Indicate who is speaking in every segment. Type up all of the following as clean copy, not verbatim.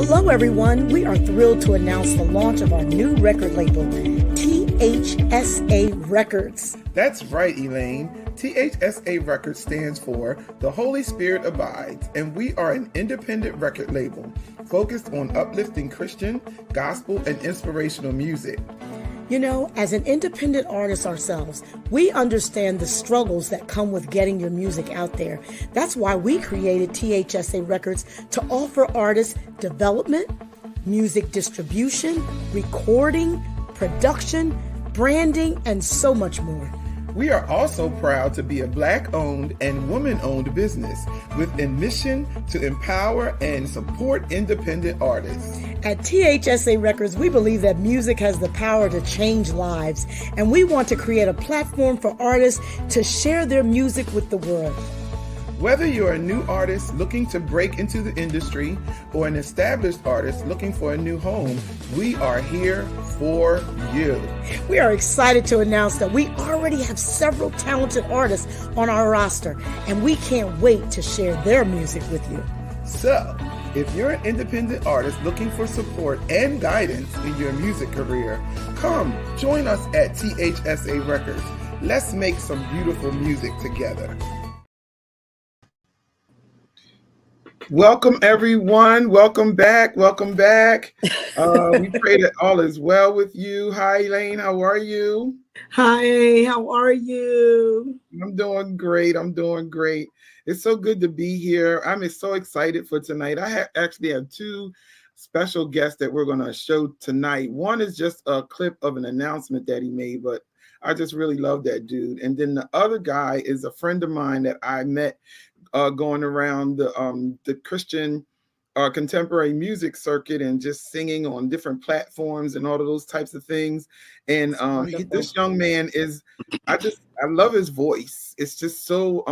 Speaker 1: Hello, everyone. We are thrilled to announce the launch of our new record label, T.H.S.A. Records.
Speaker 2: That's right, Elaine. T.H.S.A. Records stands for The Holy Spirit Abides, and we are an independent record label focused on uplifting Christian, gospel, and inspirational music.
Speaker 1: You know, as an independent artist ourselves, we understand the struggles that come with getting your music out there. That's why we created T.H.S.A. Records to offer artists development, music distribution, recording, production, branding, and so much more.
Speaker 2: We are also proud to be a Black-owned and woman-owned business with a mission to empower and support independent artists.
Speaker 1: At T.H.S.A. Records, we believe that music has the power to change lives, and we want to create a platform for artists to share their music with the world.
Speaker 2: Whether you're a new artist looking to break into the industry or an established artist looking for a new home, we are here for you.
Speaker 1: We are excited to announce that we already have several talented artists on our roster, and we can't wait to share their music with you.
Speaker 2: So, if you're an independent artist looking for support and guidance in your music career, come join us at T.H.S.A. Records. Let's make some beautiful music together. Welcome, everyone. Welcome back. Welcome back. We pray that all is well with you. Hi, Elaine. How are you?
Speaker 1: Hi, how are you?
Speaker 2: I'm doing great. I'm doing great. It's so good to be here. I'm so excited for tonight. I actually have two special guests that we're going to show tonight. One is just a clip of an announcement that he made, but I just really love that dude. And then the other guy is a friend of mine that I met going around the Christian contemporary music circuit and just singing on different platforms and all of those types of things. And this young man is, I love his voice. It's just so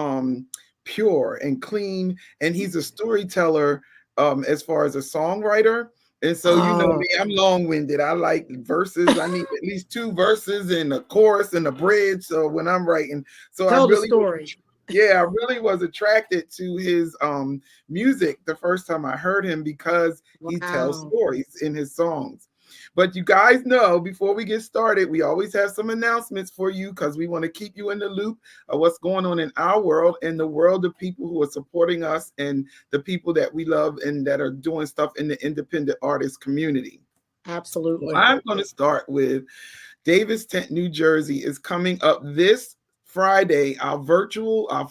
Speaker 2: pure and clean, and he's a storyteller as far as a songwriter. And so, you know me, I'm long-winded. I like verses. I need at least two verses and a chorus and a bridge. So when I'm writing, so
Speaker 1: tell the story.
Speaker 2: I really was attracted to his music the first time I heard him because he tells stories in his songs. But you guys know, before we get started, we always have some announcements for you because we want to keep you in the loop of what's going on in our world and the world of people who are supporting us and the people that we love and that are doing stuff in the independent artist community.
Speaker 1: Absolutely.
Speaker 2: Well, I'm going to start with Davis Tent, New Jersey is coming up this Friday, our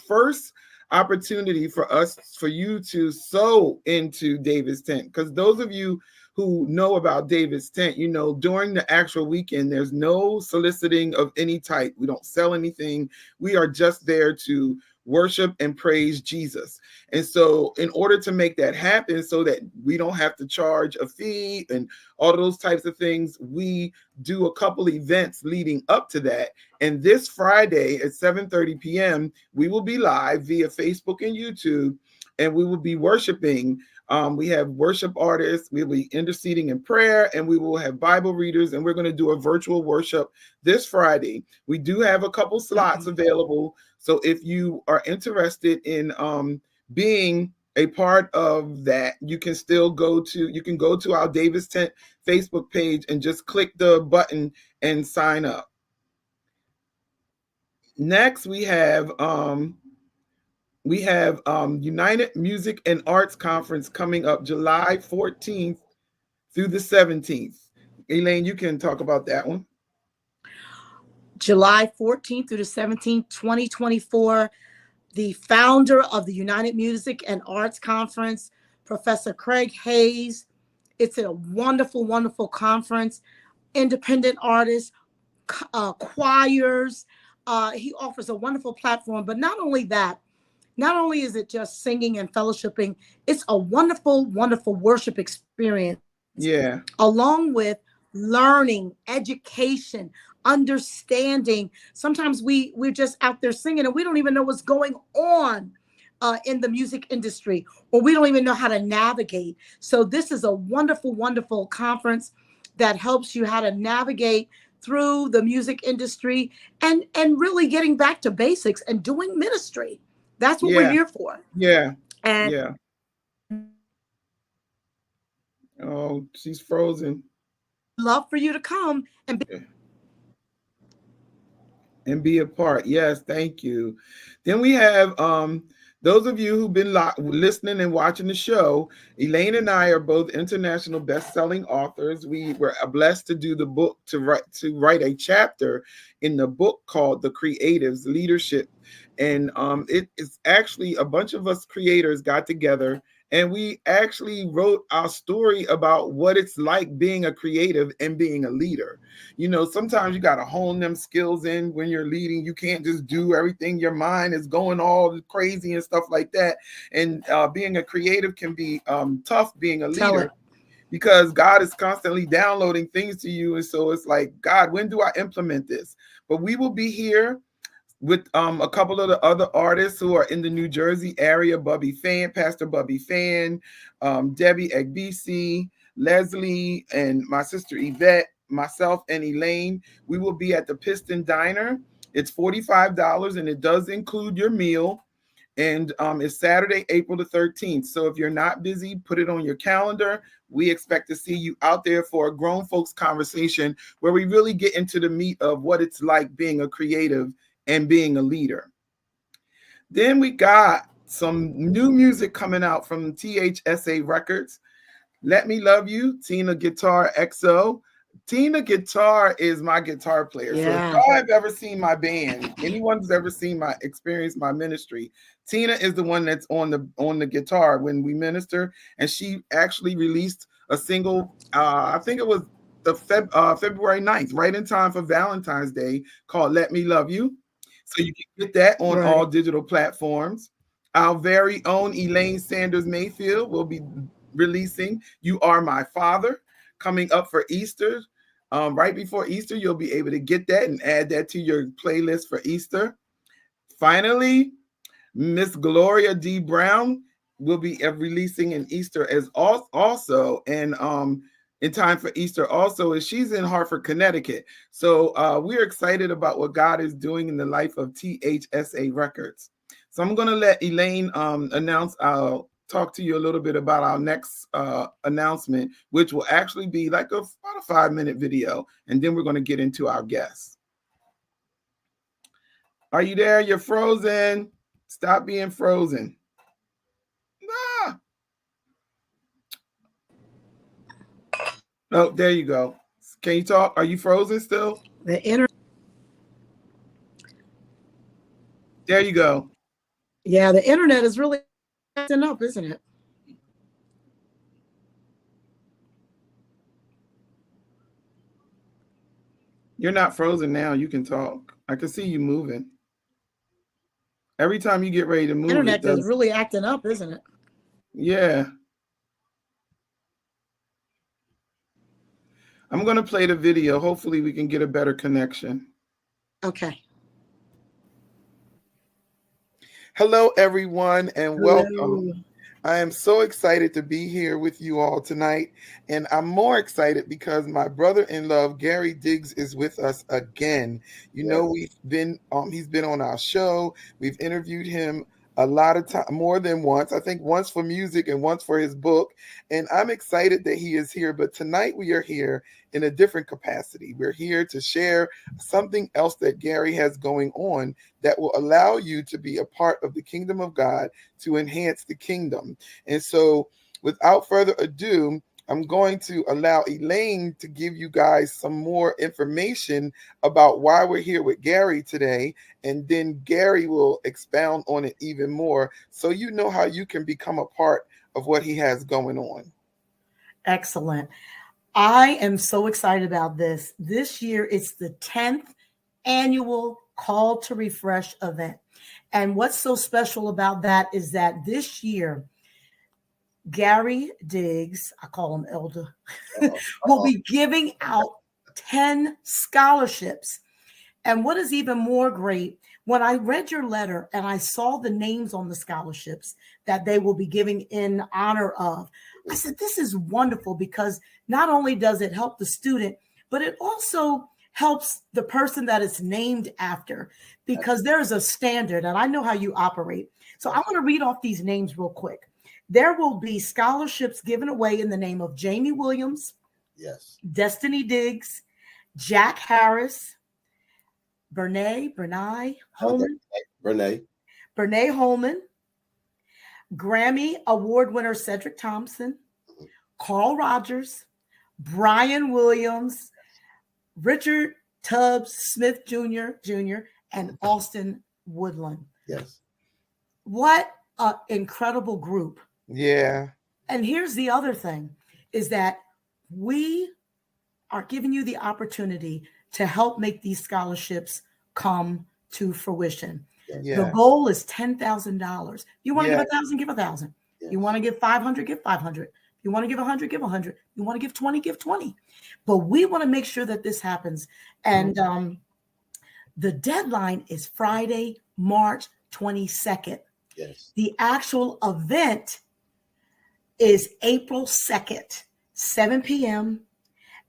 Speaker 2: first opportunity for you to sow into Davis Tent. Because those of you who know about David's Tent, you know, during the actual weekend, there's no soliciting of any type. We don't sell anything. We are just there to worship and praise Jesus. And so, in order to make that happen, so that we don't have to charge a fee and all those types of things, we do a couple events leading up to that. And this Friday at 7:30 p.m., we will be live via Facebook and YouTube, and we will be worshiping. We have worship artists, we will be interceding in prayer, and we will have Bible readers, and we're going to do a virtual worship this Friday. We do have a couple slots available. So if you are interested in being a part of that, you can still go to our Davis Tent Facebook page and just click the button and sign up. Next, we have United Music and Arts Conference coming up July 14th through the 17th. Elaine, you can talk about that one.
Speaker 1: July 14th through the 17th, 2024. The founder of the United Music and Arts Conference, Professor Craig Hayes. It's a wonderful, wonderful conference. Independent artists, choirs. He offers a wonderful platform. But not only that, not only is it just singing and fellowshipping, it's a wonderful, wonderful worship experience.
Speaker 2: Yeah.
Speaker 1: Along with learning, education, understanding. Sometimes we're just out there singing and we don't even know what's going on in the music industry, or we don't even know how to navigate. So this is a wonderful, wonderful conference that helps you how to navigate through the music industry and really getting back to basics and doing ministry. That's what we're here for.
Speaker 2: Yeah.
Speaker 1: And
Speaker 2: yeah. Oh, she's frozen.
Speaker 1: Love for you to come
Speaker 2: and be a part. Yes, thank you. Then we have those of you who've been listening and watching the show. Elaine and I are both international best-selling authors. We were blessed to do the book to write a chapter in the book called The Creatives Leadership. And it is actually a bunch of us creators got together and we actually wrote our story about what it's like being a creative and being a leader. You know, sometimes you got to hone them skills in when you're leading. You can't just do everything. Your mind is going all crazy and stuff like that. And being a creative can be tough being a leader because God is constantly downloading things to you. And so it's like, God, when do I implement this? But we will be here with a couple of the other artists who are in the New Jersey area, Pastor Bubby Fan, Debbie Egbisi, Leslie, and my sister Yvette, myself and Elaine. We will be at the Piston Diner. It's $45 and it does include your meal. And it's Saturday, April the 13th. So if you're not busy, put it on your calendar. We expect to see you out there for a grown folks conversation where we really get into the meat of what it's like being a creative and being a leader. Then we got some new music coming out from T.H.S.A. Records. Let Me Love You, Tina Guitar XO. Tina Guitar is my guitar player. Yeah. So if y'all have ever seen my band, anyone who's ever seen my experience, my ministry, Tina is the one that's on the guitar when we minister. And she actually released a single, I think it was the February 9th, right in time for Valentine's Day, called Let Me Love You. So you can get that on all digital platforms. Our very own Elaine Sanders Mayfield will be releasing You Are My Father coming up for Easter. Right before Easter, you'll be able to get that and add that to your playlist for Easter. Finally, Miss Gloria D. Brown will be releasing in Easter as also, and in time for Easter also, is she's in Hartford, Connecticut. So we're excited about what God is doing in the life of T.H.S.A. Records. So I'm going to let Elaine announce. I'll talk to you a little bit about our next announcement, which will actually be like about a 5-minute video. And then we're going to get into our guests. Are you there? You're frozen. Stop being frozen. Ah. Oh, there you go. Can you talk? Are you frozen still?
Speaker 1: The internet.
Speaker 2: There you go.
Speaker 1: Yeah, the internet is really acting up, isn't it?
Speaker 2: You're not frozen now. You can talk. I can see you moving. Every time you get ready to move, it
Speaker 1: Internet is
Speaker 2: does.
Speaker 1: really acting up, isn't it?
Speaker 2: Yeah. I'm going to play the video. Hopefully, we can get a better connection.
Speaker 1: Okay.
Speaker 2: Hello, everyone, and welcome.
Speaker 1: Hello.
Speaker 2: I am so excited to be here with you all tonight. And I'm more excited because my brother-in-law, Gary Diggs, is with us again. You know, he's been on our show. We've interviewed him a lot of time, more than once. I think once for music and once for his book. And I'm excited that he is here. But tonight we are here in a different capacity. We're here to share something else that Gary has going on that will allow you to be a part of the kingdom of God, to enhance the kingdom. And so, without further ado, I'm going to allow Elaine to give you guys some more information about why we're here with Gary today. And then Gary will expound on it even more so you know how you can become a part of what he has going on.
Speaker 1: Excellent. I am so excited about this. This year, it's the 10th annual Call to Refresh event. And what's so special about that is that this year, Gary Diggs, I call him Elder, will be giving out 10 scholarships. And what is even more great, when I read your letter and I saw the names on the scholarships that they will be giving in honor of, I said, this is wonderful because not only does it help the student, but it also helps the person that it's named after because there is a standard and I know how you operate. So I want to read off these names real quick. There will be scholarships given away in the name of Jamie Williams,
Speaker 3: Yes,
Speaker 1: Destiny Diggs, Jack Harris, Bernae Holman,
Speaker 3: Renee.
Speaker 1: Holman, Grammy Award winner Cedric Thompson, Carl Rogers, Brian Williams, Richard Tubbs Smith Jr., and Austin Woodland.
Speaker 3: Yes.
Speaker 1: What an incredible group.
Speaker 2: Yeah.
Speaker 1: And here's the other thing is that we are giving you the opportunity to help make these scholarships come to fruition.
Speaker 2: Yeah.
Speaker 1: The goal is $10,000. You want to
Speaker 2: Yeah.
Speaker 1: give 1,000, give 1,000.
Speaker 3: Yes.
Speaker 1: You want to give 500, give 500. You want to give 100, give 100. You want to give 20, give 20. But we want to make sure that this happens. And the deadline is Friday, March 22nd.
Speaker 3: Yes.
Speaker 1: The actual event is April 2nd, 7 p.m.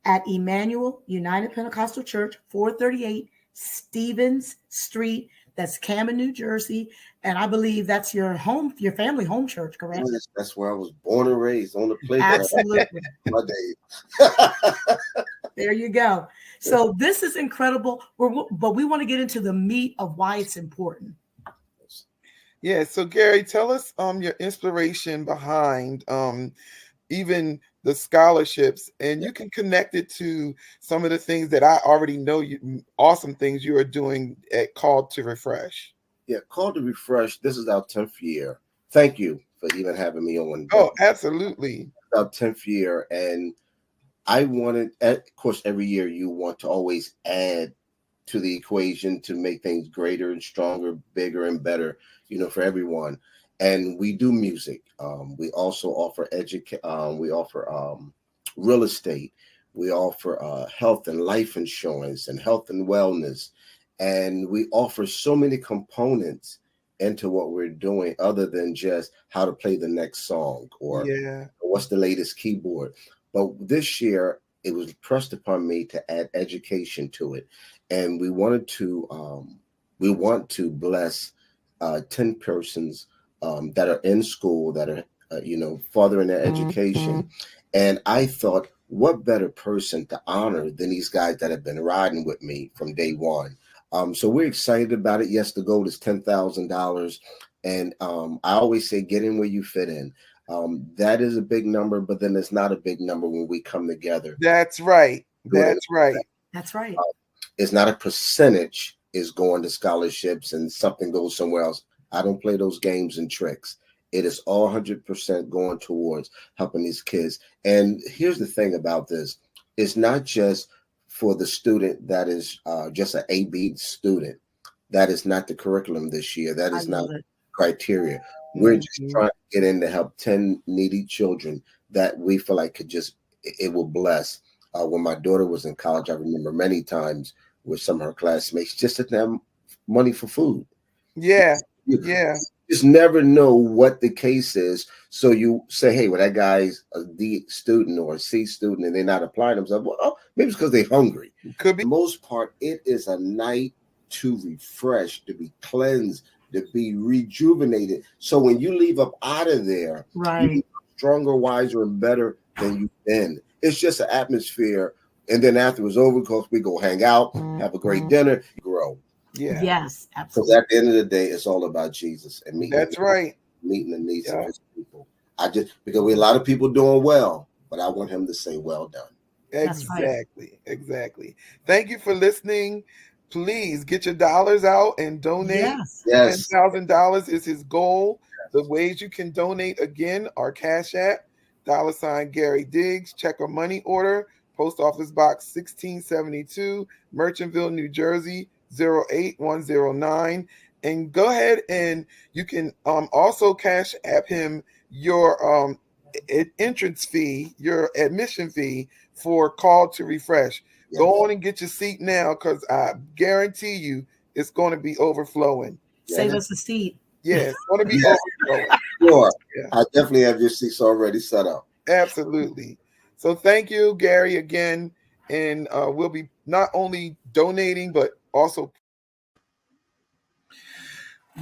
Speaker 1: at Emmanuel United Pentecostal Church, 438 Stevens Street. That's Camden, New Jersey. And I believe that's your family home church, correct?
Speaker 3: Yes, that's where I was born and raised, on the playground.
Speaker 1: Absolutely.
Speaker 3: My days.
Speaker 1: There you go. So this is incredible. But we want to get into the meat of why it's important.
Speaker 2: Yeah. So Gary, tell us your inspiration behind even the scholarships, and you can connect it to some of the things that I already know awesome things you are doing at Call to Refresh.
Speaker 3: Yeah, Call to Refresh. This is our 10th year. Thank you for even having me on.
Speaker 2: Oh, absolutely.
Speaker 3: Our 10th year. And I wanted, of course, every year you want to always add to the equation to make things greater and stronger, bigger and better, for everyone. And we do music. We also offer we offer real estate. We offer health and life insurance and health and wellness. And we offer so many components into what we're doing other than just how to play the next song or what's the latest keyboard. But this year, it was pressed upon me to add education to it. And we want to bless 10 persons that are in school, that are, furthering their education. And I thought, what better person to honor than these guys that have been riding with me from day one. So we're excited about it. Yes, the goal is $10,000. And I always say, get in where you fit in. That is a big number, but then it's not a big number when we come together.
Speaker 2: That's right. That's right.
Speaker 1: That's right.
Speaker 3: It's not a percentage is going to scholarships and something goes somewhere else. I don't play those games and tricks. It is all 100% going towards helping these kids. And here's the thing about this. It's not just for the student that is just an A-B student. That is not the curriculum this year. That is not criteria. We're just trying to get in to help 10 needy children that we feel like it will bless. When my daughter was in college, I remember many times with some of her classmates just didn't have money for food.
Speaker 2: Yeah.
Speaker 3: You just never know what the case is. So you say, hey, well, that guy's a D student or a C student and they're not applying themselves. Well, maybe it's because they're hungry.
Speaker 2: Could be.
Speaker 3: For the most part, it is a night to refresh, to be cleansed, to be rejuvenated. So when you leave up out of there, you're stronger, wiser, and better than you've been. It's just an atmosphere. And then after it's over, because we go hang out, have a great dinner, grow.
Speaker 2: Yeah.
Speaker 1: Yes,
Speaker 3: absolutely. Because at the end of the day, it's all about Jesus and meeting.
Speaker 2: That's right.
Speaker 3: Meeting the needs of his people. Because we have a lot of people doing well, but I want him to say, well done.
Speaker 2: Exactly. Exactly. Thank you for listening. Please get your dollars out and donate.
Speaker 3: Yes.
Speaker 2: $10,000 is his goal. The ways you can donate again are Cash App, $ Gary Diggs, check or money order, Post Office Box 1672, Merchantville, New Jersey 08109. And go ahead and you can also Cash App him your entrance fee, your admission fee for Call to Refresh. Yes. Go on and get your seat now, because I guarantee you it's going to be overflowing.
Speaker 1: Save us a seat.
Speaker 2: Yes, it's going to be overflowing.
Speaker 3: Sure. Yeah. I definitely have your seats already set up.
Speaker 2: Absolutely. So thank you, Gary, again. And we'll be not only donating, but also.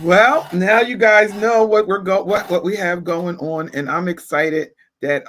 Speaker 2: Well, now you guys know what what we have going on, and I'm excited that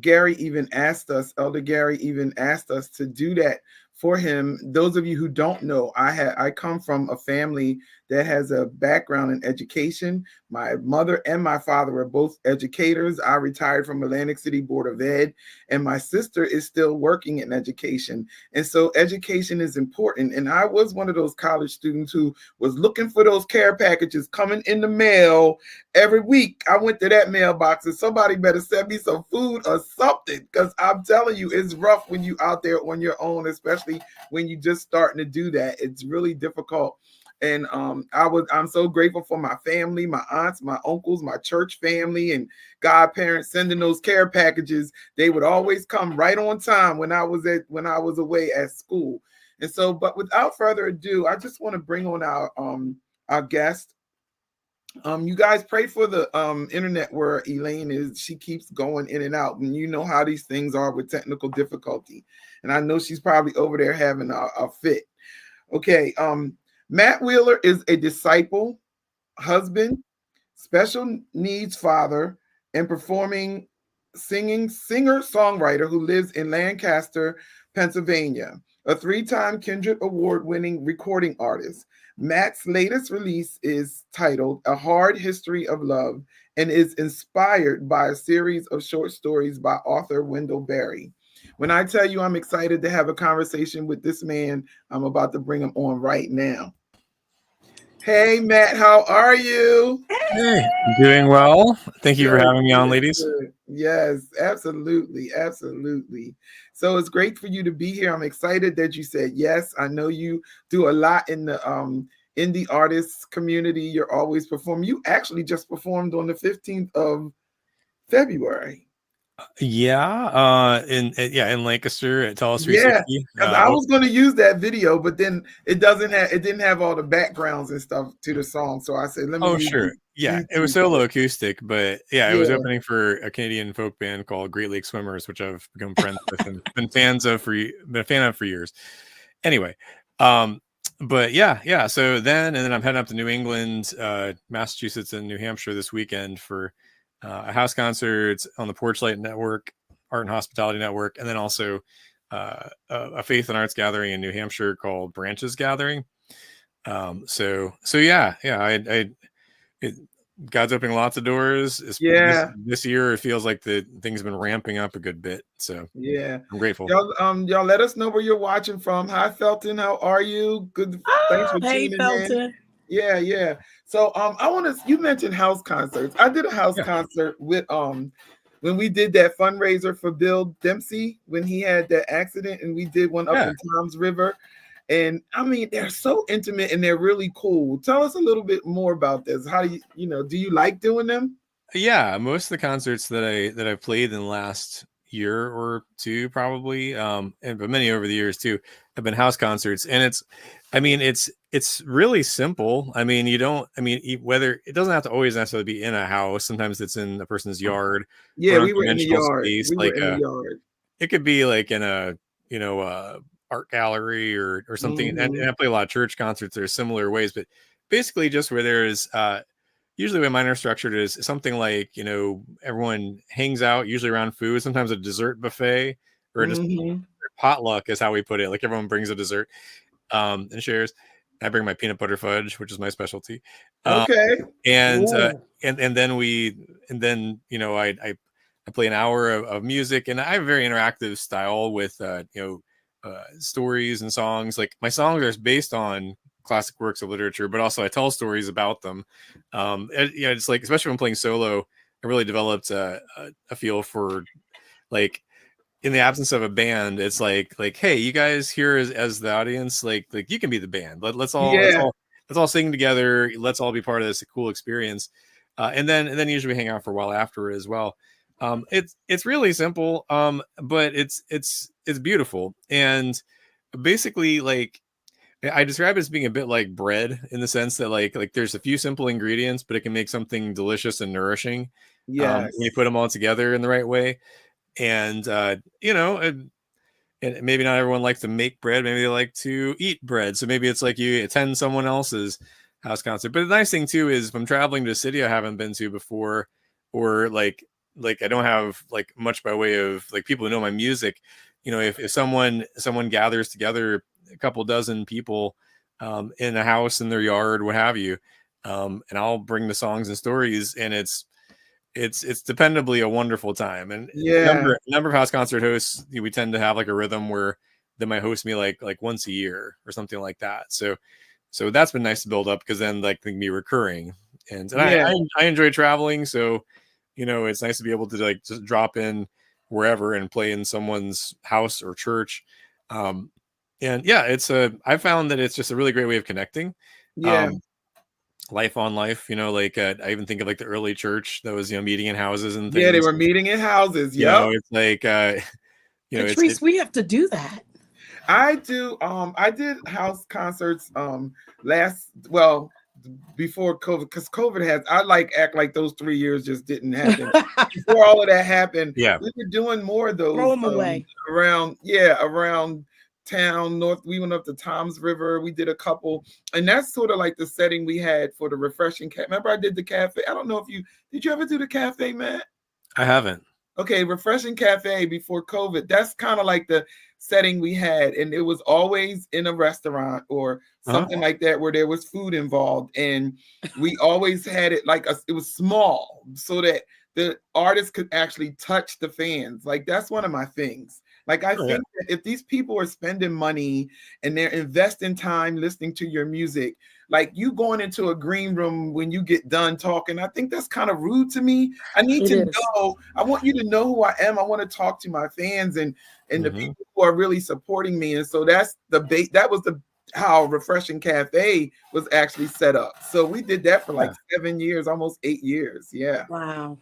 Speaker 2: Gary even asked us, Elder Gary even asked us to do that for him. Those of you who don't know, I come from a family that has a background in education. My mother and my father were both educators. I retired from Atlantic City Board of Ed, and my sister is still working in education. And so education is important. And I was one of those college students who was looking for those care packages coming in the mail every week. I went to that mailbox and somebody better send me some food or something, because I'm telling you, it's rough when you out there on your own, especially when you just starting to do that. It's really difficult. And I'm so grateful for my family, my aunts, my uncles, my church family, and godparents sending those care packages. They would always come right on time when I was away at school. And so, but without further ado, I just want to bring on our guest. You guys pray for the internet where Elaine is. She keeps going in and out, and you know how these things are with technical difficulty. And I know she's probably over there having a fit. Okay. Matt Wheeler is a disciple, husband, special needs father, and singer-songwriter who lives in Lancaster, Pennsylvania, a 3-time Kindred Award-winning recording artist. Matt's latest release is titled A Hard History of Love and is inspired by a series of short stories by author Wendell Berry. When I tell you I'm excited to have a conversation with this man, I'm about to bring him on right now. Hey, Matt, how are you?
Speaker 4: Hey, doing well. Thank you for having me on, ladies.
Speaker 2: Yes, absolutely. Absolutely. So it's great for you to be here. I'm excited that you said yes. I know you do a lot in the indie artists community. You're always performing. You actually just performed on the 15th of February.
Speaker 4: Yeah, in Lancaster at T.H.S.A. 360.
Speaker 2: Yeah, because I was going to use that video, but then it didn't have all the backgrounds and stuff to the song. So I said, let me.
Speaker 4: Oh, sure. Yeah, it was solo acoustic, but it was opening for a Canadian folk band called Great Lake Swimmers, which I've become friends with and been a fan of for years. Anyway, but yeah. So then I'm heading up to New England, Massachusetts, and New Hampshire this weekend for a house concert on the Porchlight Network, Art and Hospitality Network, and then also a faith and arts gathering in New Hampshire called Branches Gathering. So God's opening lots of doors. This year it feels like the things have been ramping up a good bit. So
Speaker 2: yeah,
Speaker 4: I'm grateful.
Speaker 2: Y'all let us know where you're watching from. Hi, Felton. How are you? Good. Thanks for tuning in. Yeah. So you mentioned house concerts. I did a house concert with when we did that fundraiser for Bill Dempsey when he had that accident, and we did one up in Tom's River. And I mean, they're so intimate and they're really cool. Tell us a little bit more about this. How do do you like doing them?
Speaker 4: Yeah, most of the concerts that I played in the last year or two, probably, but many over the years too, have been house concerts. And it's really simple. I mean, whether it doesn't have to always necessarily be in a house. Sometimes it's in a person's yard or
Speaker 2: Yeah,
Speaker 4: an
Speaker 2: we were in the
Speaker 4: unconventional
Speaker 2: yard.
Speaker 4: space,
Speaker 2: We were in the yard.
Speaker 4: it could be like in a art gallery or something. And I play a lot of church concerts. There's similar ways, but basically just where there's usually the way mine are structured is something like, everyone hangs out usually around food, sometimes a dessert buffet or just potluck is how we put it. Like everyone brings a dessert and shares. I bring my peanut butter fudge, which is my specialty.
Speaker 2: Okay.
Speaker 4: And then I play an hour of music, and I have a very interactive style with stories and songs. Like my songs are based on classic works of literature, but also I tell stories about them. It's like, especially when playing solo, I really developed a feel for, like, in the absence of a band, it's like, hey, you guys here as the audience, like you can be the band. Let's all sing together. Let's all be part of this cool experience. And then usually we hang out for a while after as well. It's really simple, but it's beautiful. And basically, like, I describe it as being a bit like bread, in the sense that like there's a few simple ingredients, but it can make something delicious and nourishing.
Speaker 2: Yes.
Speaker 4: When you put them all together in the right way. And and maybe not everyone likes to make bread. Maybe they like to eat bread. So maybe it's like you attend someone else's house concert. But the nice thing too is, if I'm traveling to a city I haven't been to before, or like I don't have like much by way of like people who know my music, if someone gathers together, a couple dozen people in a house, in their yard, what have you, and I'll bring the songs and stories, and it's dependably a wonderful time. And number of house concert hosts, we tend to have like a rhythm where they might host me like once a year or something like that. So that's been nice to build up, because then like they can be recurring. And I enjoy traveling, so it's nice to be able to like just drop in wherever and play in someone's house or church. And yeah, I found that it's just a really great way of connecting. Life on life, I even think of like the early church that was, meeting in houses and things.
Speaker 2: Yeah, they were meeting in houses. Yeah.
Speaker 4: It's like,
Speaker 1: Katrice, we have to do that.
Speaker 2: I do. I did house concerts before COVID, because COVID I act like those 3 years just didn't happen. Before all of that happened, we were doing more of those.
Speaker 1: Throw them away.
Speaker 2: Around town north. We went up to Tom's River. We did a couple, and that's sort of like the setting we had for the refreshing cafe. Remember, I did the cafe. I don't know if did you ever do the cafe, Matt?
Speaker 4: I haven't.
Speaker 2: Okay, refreshing cafe before COVID. That's kind of like the setting we had, and it was always in a restaurant or something like that, where there was food involved, and we always had it it was small, so that the artist could actually touch the fans. Like, that's one of my things. Like, I think that if these people are spending money and they're investing time listening to your music, like you going into a green room when you get done talking, I think that's kind of rude to me. I need to know. I want you to know who I am. I want to talk to my fans and the people who are really supporting me. And so that's how Refreshing Cafe was actually set up. So we did that for like 7 years, almost 8 years. Yeah.
Speaker 1: Wow.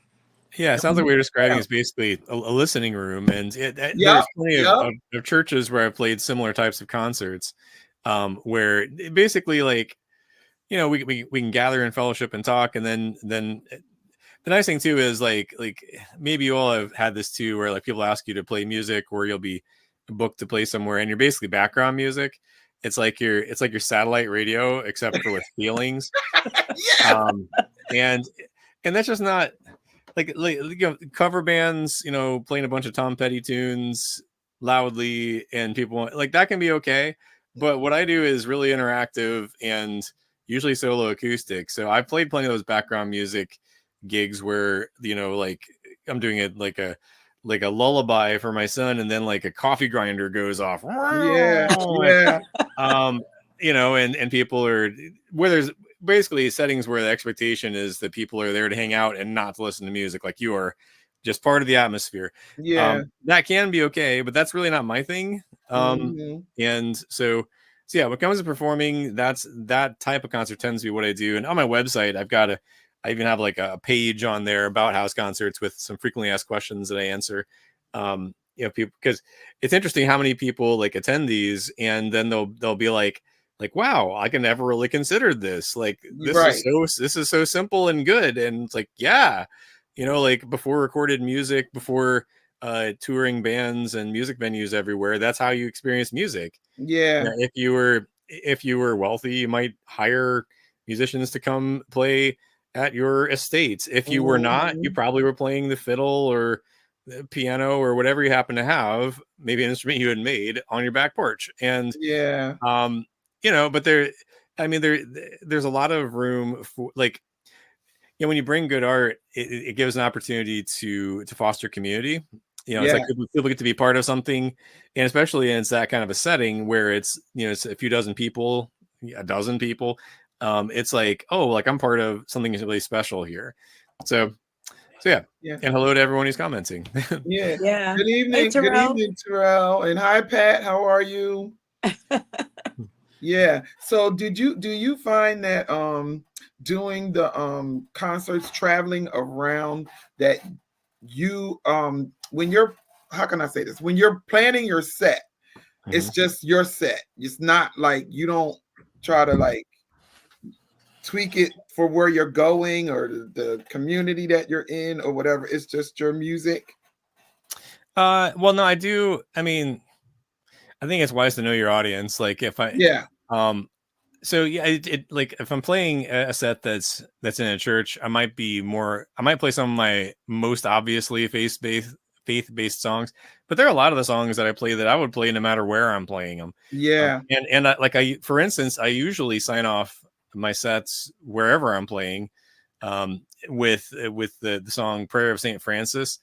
Speaker 4: Yeah, it sounds like what you're describing is basically a listening room, and there's plenty of churches where I've played similar types of concerts, where basically, like, we can gather in fellowship and talk, and then the nice thing too is like maybe you all have had this too, where like people ask you to play music, or you'll be booked to play somewhere, and you're basically background music. It's like your satellite radio, except for with feelings. And that's just not. Like cover bands, playing a bunch of Tom Petty tunes loudly, and people like that can be okay. But what I do is really interactive and usually solo acoustic. So I played plenty of those background music gigs where like I'm doing it like a lullaby for my son, and then like a coffee grinder goes off.
Speaker 2: Yeah.
Speaker 4: And people are where there's basically settings where the expectation is that people are there to hang out and not to listen to music, like you are just part of the atmosphere.
Speaker 2: Yeah.
Speaker 4: That can be okay, but that's really not my thing. And so yeah, when it comes to performing, that type of concert tends to be what I do. And on my website, I even have like a page on there about house concerts with some frequently asked questions that I answer. People, because it's interesting how many people like attend these, and then they'll be like, wow, I can never really consider this. Like this is so simple and good. And it's like, yeah, like before recorded music, before touring bands and music venues everywhere, that's how you experience music.
Speaker 2: Yeah.
Speaker 4: If you were wealthy, you might hire musicians to come play at your estates. If you were not, you probably were playing the fiddle or the piano or whatever you happen to have, maybe an instrument you had made on your back porch. And but there's a lot of room for like, when you bring good art, it gives an opportunity to foster community. It's like people get to be part of something, and especially it's that kind of a setting where it's it's a few dozen people, a dozen people. It's like, oh, like I'm part of something really special here. So yeah. And hello to everyone who's commenting.
Speaker 1: Yeah.
Speaker 2: Good evening,
Speaker 1: hey, Terrell.
Speaker 2: Good evening, Terrell, and hi, Pat. How are you? Yeah. So do you find that doing the concerts, traveling around, that you when you're, how can I say this, when you're planning your set, it's just your set, it's not like you don't try to like tweak it for where you're going or the community that you're in or whatever, it's just your music?
Speaker 4: Well, no, I do. I mean, I think it's wise to know your audience. Like if I so yeah, it like if I'm playing a set that's in a church, I might play some of my most obviously faith-based songs, but there are a lot of the songs that I play that I would play no matter where I'm playing them. For instance, I usually sign off my sets wherever I'm playing with the song "Prayer of Saint Francis."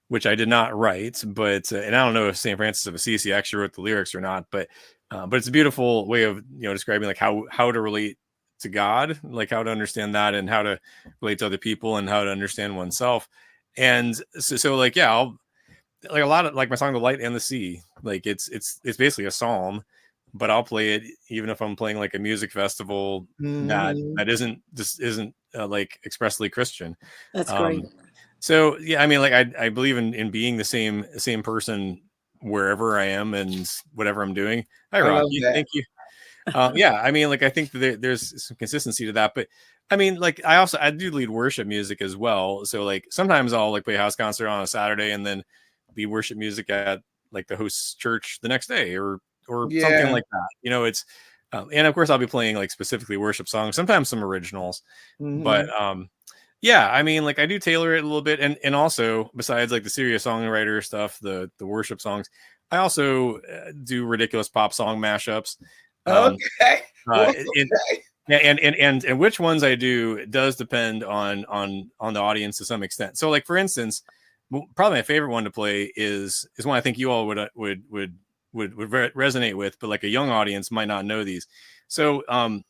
Speaker 4: Which I did not write, but and I don't know if St. Francis of Assisi actually wrote the lyrics or not, but it's a beautiful way of describing like how to relate to God, like how to understand that, and how to relate to other people, and how to understand oneself. And so like I'll like a lot of like my song "The Light and the Sea," like it's basically a psalm, but I'll play it even if I'm playing like a music festival that isn't like expressly Christian.
Speaker 1: That's great.
Speaker 4: So yeah, I mean, like I believe in being the same person wherever I am and whatever I'm doing. Hi, Rocky. Thank you. Yeah, I mean, like I think that there's some consistency to that, but I mean, like I do lead worship music as well. So like sometimes I'll like play a house concert on a Saturday and then lead worship music at like the host's church the next day or something like that. It's and of course I'll be playing like specifically worship songs, sometimes some originals, but yeah, I mean, like I do tailor it a little bit, and also besides like the serious songwriter stuff, the worship songs, I also do ridiculous pop song mashups.
Speaker 2: Okay.
Speaker 4: And which ones I do does depend on the audience to some extent. So, like for instance, probably my favorite one to play is one I think you all would resonate with, but like a young audience might not know these. So,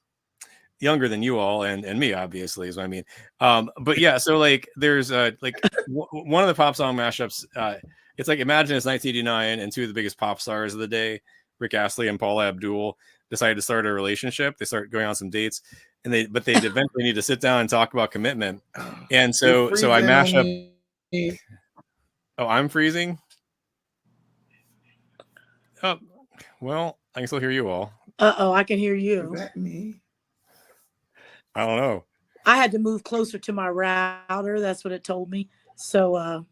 Speaker 4: younger than you all and me, obviously, is what I mean. But yeah, so like there's like one of the pop song mashups. It's like imagine it's 1989 and two of the biggest pop stars of the day, Rick Astley and Paula Abdul, decided to start a relationship. They start going on some dates, and they eventually need to sit down and talk about commitment. And so I mash up. Oh, I'm freezing. Oh, well, I can still hear you all.
Speaker 1: I can hear you.
Speaker 2: Is that me?
Speaker 4: I don't know.
Speaker 1: I had to move closer to my router. That's what it told me. So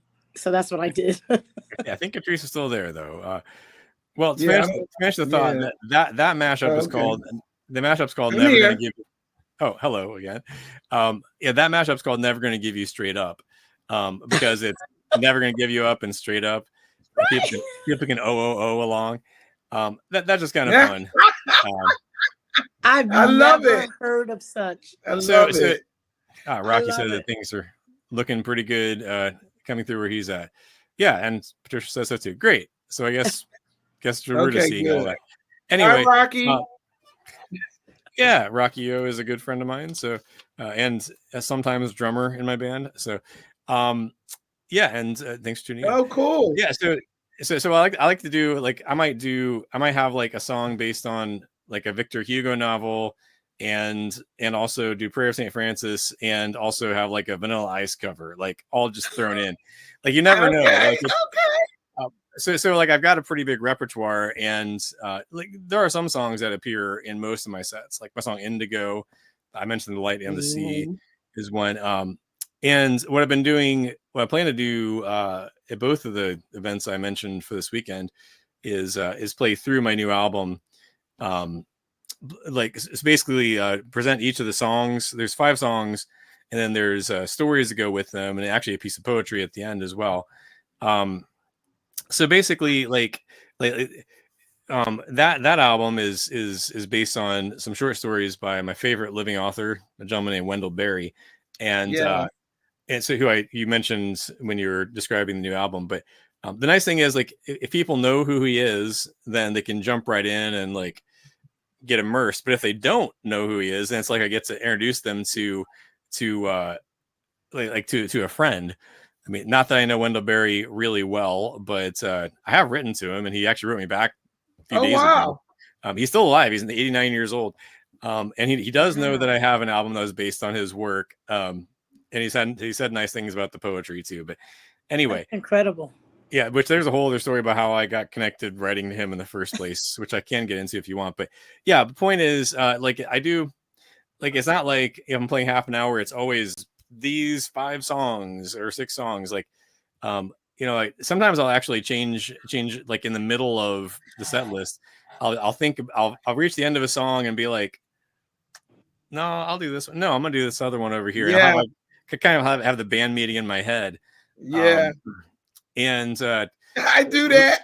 Speaker 1: that's what I did.
Speaker 4: Yeah, I think Katrice is still there though. Well, to finish the thought, that mashup is called the mashup's called Never Gonna Give You. Oh, hello again. Yeah, that mashup's called Never Gonna Give You Straight Up, because it's never gonna give you up and straight up. People can oh along. That's just kind of fun.
Speaker 1: I've never heard of such.
Speaker 2: I love it.
Speaker 4: Rocky said that things are looking pretty good coming through where he's at. Yeah, and Patricia says so too. Great. So I guess we're just seeing all that. Anyway,
Speaker 2: hi, Rocky.
Speaker 4: Yeah, Rocky O is a good friend of mine. So and sometimes drummer in my band. So Yeah, and thanks for tuning in.
Speaker 2: Oh, cool.
Speaker 4: Yeah, so I like to do like I might have like a song based on like a Victor Hugo novel, and also do Prayer of St. Francis, and also have like a Vanilla Ice cover, like all just thrown in. Like you never know.
Speaker 2: Okay,
Speaker 4: Like so like I've got a pretty big repertoire, and like there are some songs that appear in most of my sets, like my song Indigo. I mentioned The Light and the Sea is one. And what I've been doing, what I plan to do at both of the events I mentioned for this weekend is play through my new album. Like it's basically present each of the songs. There's 5 songs, and then there's stories to go with them, and actually a piece of poetry at the end as well. So basically, that album is based on some short stories by my favorite living author, a gentleman named Wendell Berry, and so who you mentioned when you were describing the new album. But the nice thing is, like, if people know who he is, then they can jump right in and like get immersed. But if they don't know who he is, then it's like I get to introduce them to a friend. I mean, not that I know Wendell Berry really well, but I have written to him, and he actually wrote me back a few days ago. He's still alive. He's 89 years old. And he does know that I have an album that was based on his work. And he said nice things about the poetry too. But anyway,
Speaker 1: that's incredible.
Speaker 4: Yeah, which there's a whole other story about how I got connected writing to him in the first place, which I can get into if you want. But yeah, the point is, like I do, like it's not like if I'm playing half an hour, it's always these 5 songs or 6 songs. Like, like sometimes I'll actually change like in the middle of the set list. I'll reach the end of a song and be like, no, I'll do this one. No, I'm gonna do this other one over here.
Speaker 2: Yeah.
Speaker 4: I could kind of have the band meeting in my head.
Speaker 2: Yeah.
Speaker 4: And
Speaker 2: I do that.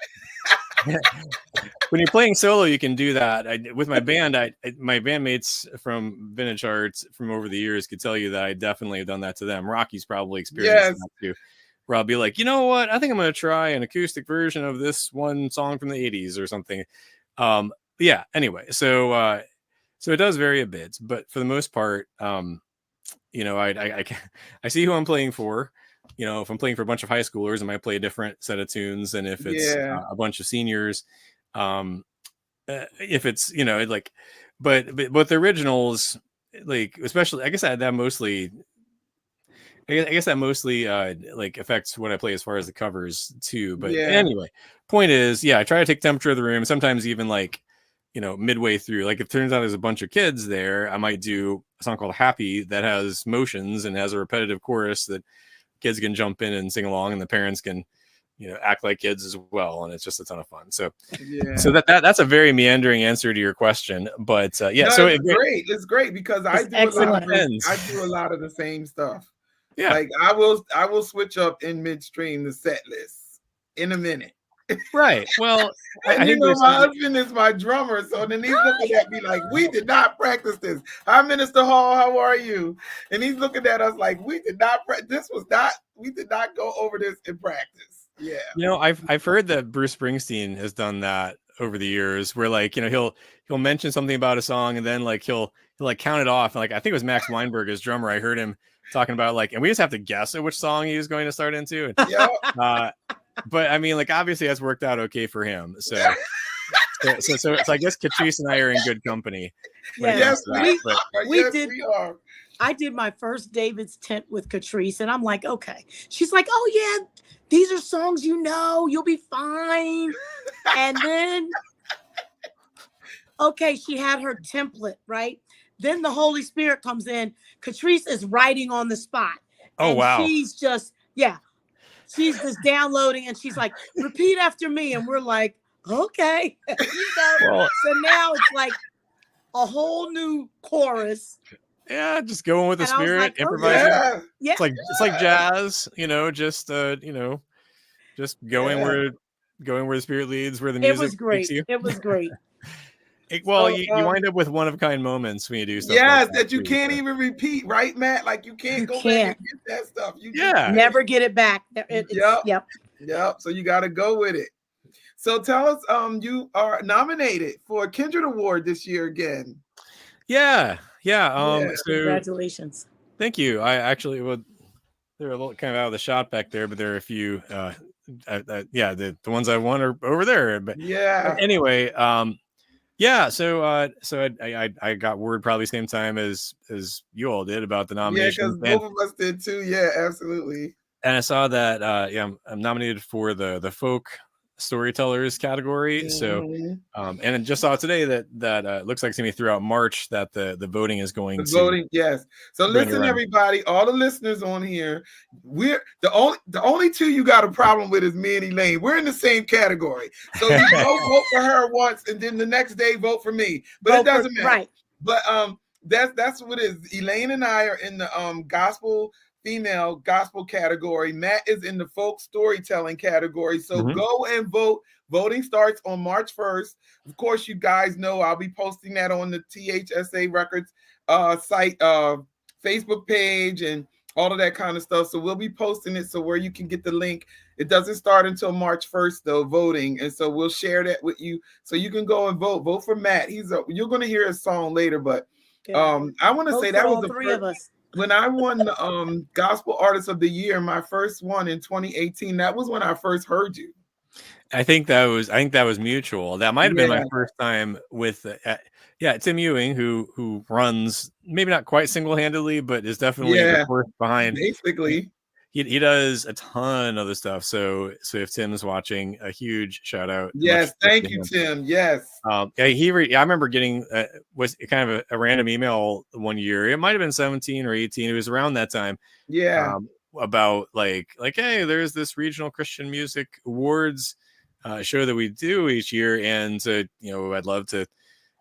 Speaker 4: When you're playing solo, you can do that. With my band, my bandmates from Vintage Arts from over the years could tell you that I definitely have done that to them. Rocky's probably experienced that too. Where I'll be like, you know what? I think I'm going to try an acoustic version of this one song from the 80s or something. Yeah. Anyway, so it does vary a bit, but for the most part, I see who I'm playing for. If I'm playing for a bunch of high schoolers, I might play a different set of tunes than if it's a bunch of seniors. If it's but the originals, like especially, I guess that mostly like affects what I play as far as the covers too. But anyway, point is, I try to take temperature of the room. Sometimes even like midway through, like if it turns out there's a bunch of kids there, I might do a song called Happy that has motions and has a repetitive chorus that kids can jump in and sing along, and the parents can act like kids as well, and it's just a ton of fun. So that's a very meandering answer to your question, but so
Speaker 2: it's great because I do a lot of the same stuff. Like I will switch up in midstream the set list in a minute.
Speaker 4: Right. Well,
Speaker 2: and my husband is my drummer, so then he's looking at me like, we did not practice this. Hi, Minister Hall, how are you? And he's looking at us like, we did not we did not go over this in practice. Yeah.
Speaker 4: I've heard that Bruce Springsteen has done that over the years, where like he'll mention something about a song, and then like he'll like count it off. And like I think it was Max Weinberg, his drummer. I heard him talking about like, and we just have to guess at which song he was going to start into. But I mean, like obviously that's worked out okay for him. So I guess Katrice and I are in good company.
Speaker 1: Yes, we are. I did my first David's Tent with Katrice, and I'm like, okay. She's like, oh yeah, these are songs you'll be fine. And then, okay, she had her template, right? Then the Holy Spirit comes in. Katrice is writing on the spot.
Speaker 4: Oh, wow.
Speaker 1: She's just, she's just downloading, and she's like, repeat after me. And we're like, okay. So now it's like a whole new chorus.
Speaker 4: Yeah, just going with the spirit, like, improvising. Yeah. It's like jazz, just going where the spirit leads, where the music
Speaker 1: was great.
Speaker 4: Takes you.
Speaker 1: It was great.
Speaker 4: You wind up with one of a kind moments when you do stuff.
Speaker 2: Yes, like that you can't even repeat, right, Matt? Like you can't go back and get that stuff. You
Speaker 1: never get it back.
Speaker 2: Yep. So you got to go with it. So tell us, you are nominated for a Kindred Award this year again.
Speaker 4: Yeah.
Speaker 1: So, congratulations.
Speaker 4: Thank you. I actually would. they're a little kind of out of the shot back there, but there are a few. Yeah, the ones I won are over there. But
Speaker 2: Yeah.
Speaker 4: anyway, yeah. So I got word probably same time as you all did about the
Speaker 2: Yeah, because
Speaker 4: nominations,
Speaker 2: both of us did too. Yeah, absolutely.
Speaker 4: and I saw that yeah, I'm nominated for the folk storytellers category. So
Speaker 2: Mhm.
Speaker 4: and I just saw today that looks like it's gonna be throughout March that the voting is going
Speaker 2: The
Speaker 4: to
Speaker 2: voting, yes. So listen,
Speaker 4: run.
Speaker 2: everybody, all the listeners on here, we're the only two you got a problem with is me and Elaine. We're in the same category. So you vote for her once, and then the next day vote for me. But it doesn't matter.
Speaker 1: Right.
Speaker 2: But that's what it is. Elaine and I are in the female gospel category. Matt is in the folk storytelling category. So go and vote. Voting starts on March 1st. Of course, you guys know I'll be posting that on the T.H.S.A. Records site, Facebook page, and all of that kind of stuff. So we'll be posting it so where you can get the link. It doesn't start until March 1st, though, voting. And so we'll share that with you so you can go and vote. Vote for Matt. You're going to hear his song later, but I want to say that was the
Speaker 1: three of us.
Speaker 2: When I won the Gospel Artist of the Year, my first one in 2018, that was when I first heard you.
Speaker 4: I think that was mutual. That might have been my first time with Tim Ewing, who runs maybe not quite single-handedly, but is definitely the force behind.
Speaker 2: Basically,
Speaker 4: he does a ton of the stuff. So if Tim's watching, a huge shout out.
Speaker 2: Yes, thank you, Tim. Yes.
Speaker 4: I remember getting was kind of a random email one year. It might have been 17 or 18. It was around that time.
Speaker 2: Yeah.
Speaker 4: About like hey, there's this regional Christian music awards show that we do each year, and I'd love to.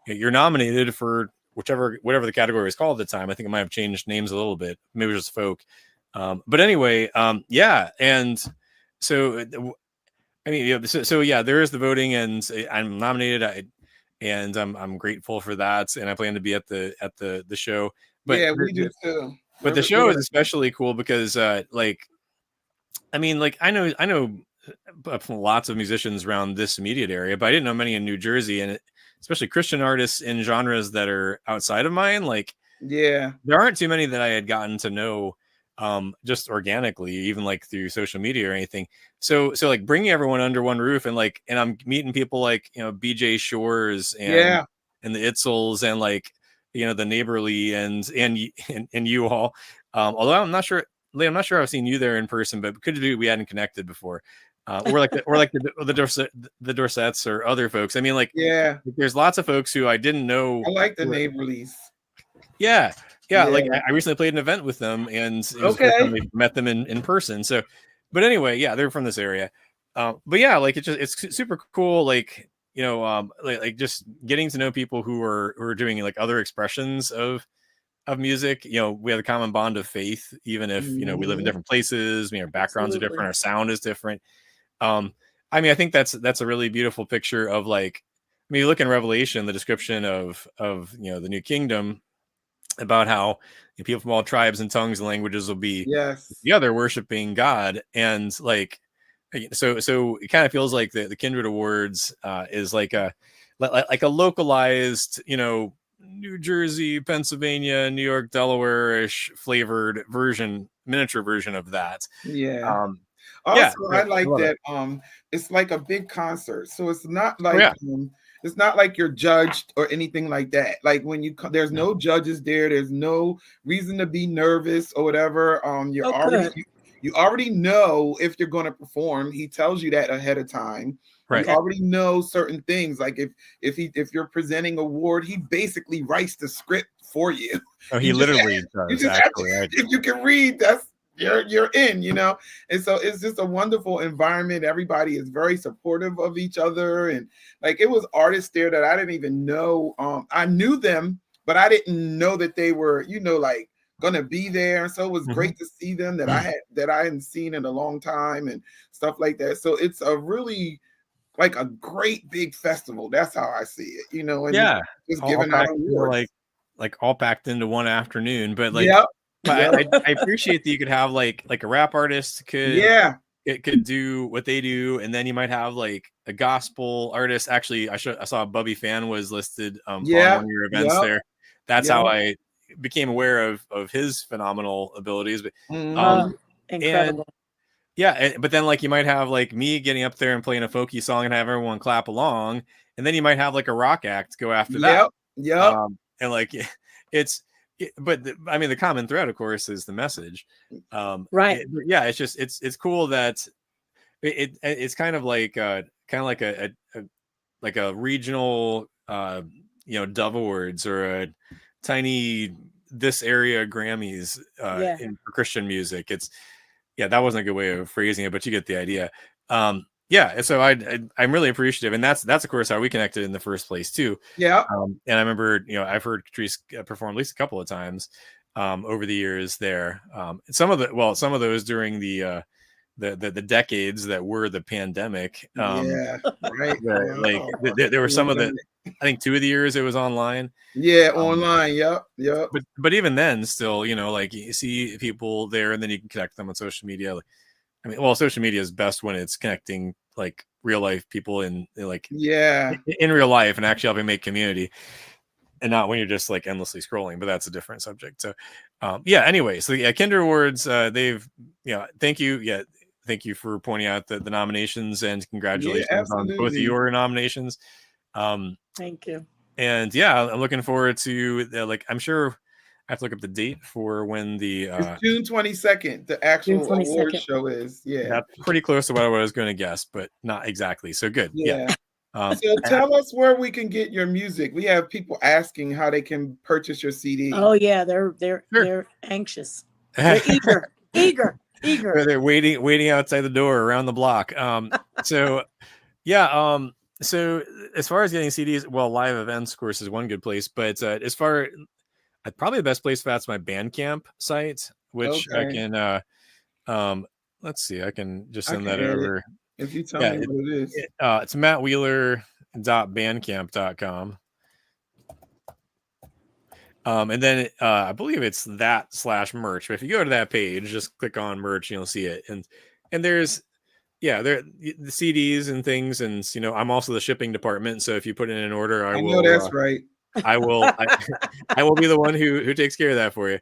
Speaker 4: You're nominated for whatever the category was called at the time. I think it might have changed names a little bit. Maybe it was just folk. But anyway, yeah, and so I mean, so yeah, there is the voting, and I'm nominated. And I'm grateful for that, and I plan to be at the show. But
Speaker 2: yeah, we do too.
Speaker 4: But the show is especially cool because, I know lots of musicians around this immediate area, but I didn't know many in New Jersey, and especially Christian artists in genres that are outside of mine. Like,
Speaker 2: yeah,
Speaker 4: there aren't too many that I had gotten to know, just organically, even like through social media or anything. So like bringing everyone under one roof, and I'm meeting people like BJ Shores and the Itzels and the Neighborly and you all. Although I'm not sure, Lee, I'm not sure I've seen you there in person, but could be we hadn't connected before. Or like the Dorsets or other folks. I mean, there's lots of folks who I didn't know.
Speaker 2: I like the Neighborlies.
Speaker 4: Yeah. Like I recently played an event with them, and it was the first time we met them in person. So, but anyway, yeah, they're from this area. But yeah, it's super cool. Like just getting to know people who are doing like other expressions of music. We have a common bond of faith, even if we live in different places. Our backgrounds are different, our sound is different. I mean, I think that's a really beautiful picture of you look in Revelation, the description of the new kingdom, about how people from all tribes and tongues and languages will be together worshiping God, and so it kind of feels like the Kindred Awards is like a localized New Jersey, Pennsylvania, New York, Delaware-ish flavored miniature version of that.
Speaker 2: Also, I like that it's like a big concert, so it's not like it's not like you're judged or anything like that. Like when there's no judges there, there's no reason to be nervous or whatever. You already know if you're going to perform. He tells you that ahead of time. Right. You already know certain things. Like if you're presenting an award, he basically writes the script for you.
Speaker 4: Oh, he literally does.
Speaker 2: If you can read, you're in, and so it's just a wonderful environment. Everybody is very supportive of each other, and it was artists there that I didn't even know. I knew them, but I didn't know that they were, gonna be there. So it was great to see them that I hadn't seen in a long time and stuff like that. So it's a really a great big festival. That's how I see it, and just giving out awards.
Speaker 4: Like all packed into one afternoon, but I appreciate that you could have like a rap artist could do what they do, and then you might have like a gospel artist. Actually, I saw Bubby Fan was listed on one of your events there. That's how I became aware of his phenomenal abilities. But
Speaker 1: Incredible.
Speaker 4: But then like you might have like me getting up there and playing a folky song and have everyone clap along, and then you might have like a rock act go after that.
Speaker 2: Yep.
Speaker 4: And like I mean the common thread, of course, is the message.
Speaker 1: Right.
Speaker 4: It's just it's cool that it's kind of like a like a regional Dove Awards or a tiny this area Grammys in for Christian music. That wasn't a good way of phrasing it, but you get the idea. And so I'm really appreciative, and that's of course how we connected in the first place too.
Speaker 2: Yeah.
Speaker 4: And I remember I've heard Katrice perform at least a couple of times over the years there. Some of those during the decades that were the pandemic.
Speaker 2: Right.
Speaker 4: Like there were some of the, I think 2 of the years it was online.
Speaker 2: Online. Yep.
Speaker 4: But even then, still, like you see people there, and then you can connect them on social media. Like, I mean, well, social media is best when it's connecting like real life people in real life and actually helping make community, and not when you're just like endlessly scrolling. But that's a different subject. So, anyway, so Kinder Awards, they've, thank you. Thank you for pointing out the nominations, and congratulations on both of your nominations.
Speaker 1: Thank you.
Speaker 4: And I'm looking forward to like, I'm sure I have to look up the date for when the
Speaker 2: it's June 22nd. The actual award show is.
Speaker 4: That's pretty close to what I was going to guess, but not exactly. So good.
Speaker 2: So tell us where we can get your music. We have people asking how they can purchase your CD.
Speaker 1: Oh yeah, they're anxious. They're eager.
Speaker 4: They're waiting outside the door around the block. So as far as getting CDs, well, live events, of course, is one good place. But as far, probably the best place for that's my Bandcamp site, which I can. Let's see, I can just send that over.
Speaker 2: If you tell me what it is,
Speaker 4: it's mattwheeler.bandcamp.com. And then I believe it's that/merch. But if you go to that page, just click on merch and you'll see it. And there's there the CDs and things, and I'm also the shipping department. So if you put in an order, I will.
Speaker 2: Know that's right.
Speaker 4: I will. I will be the one who takes care of that for you.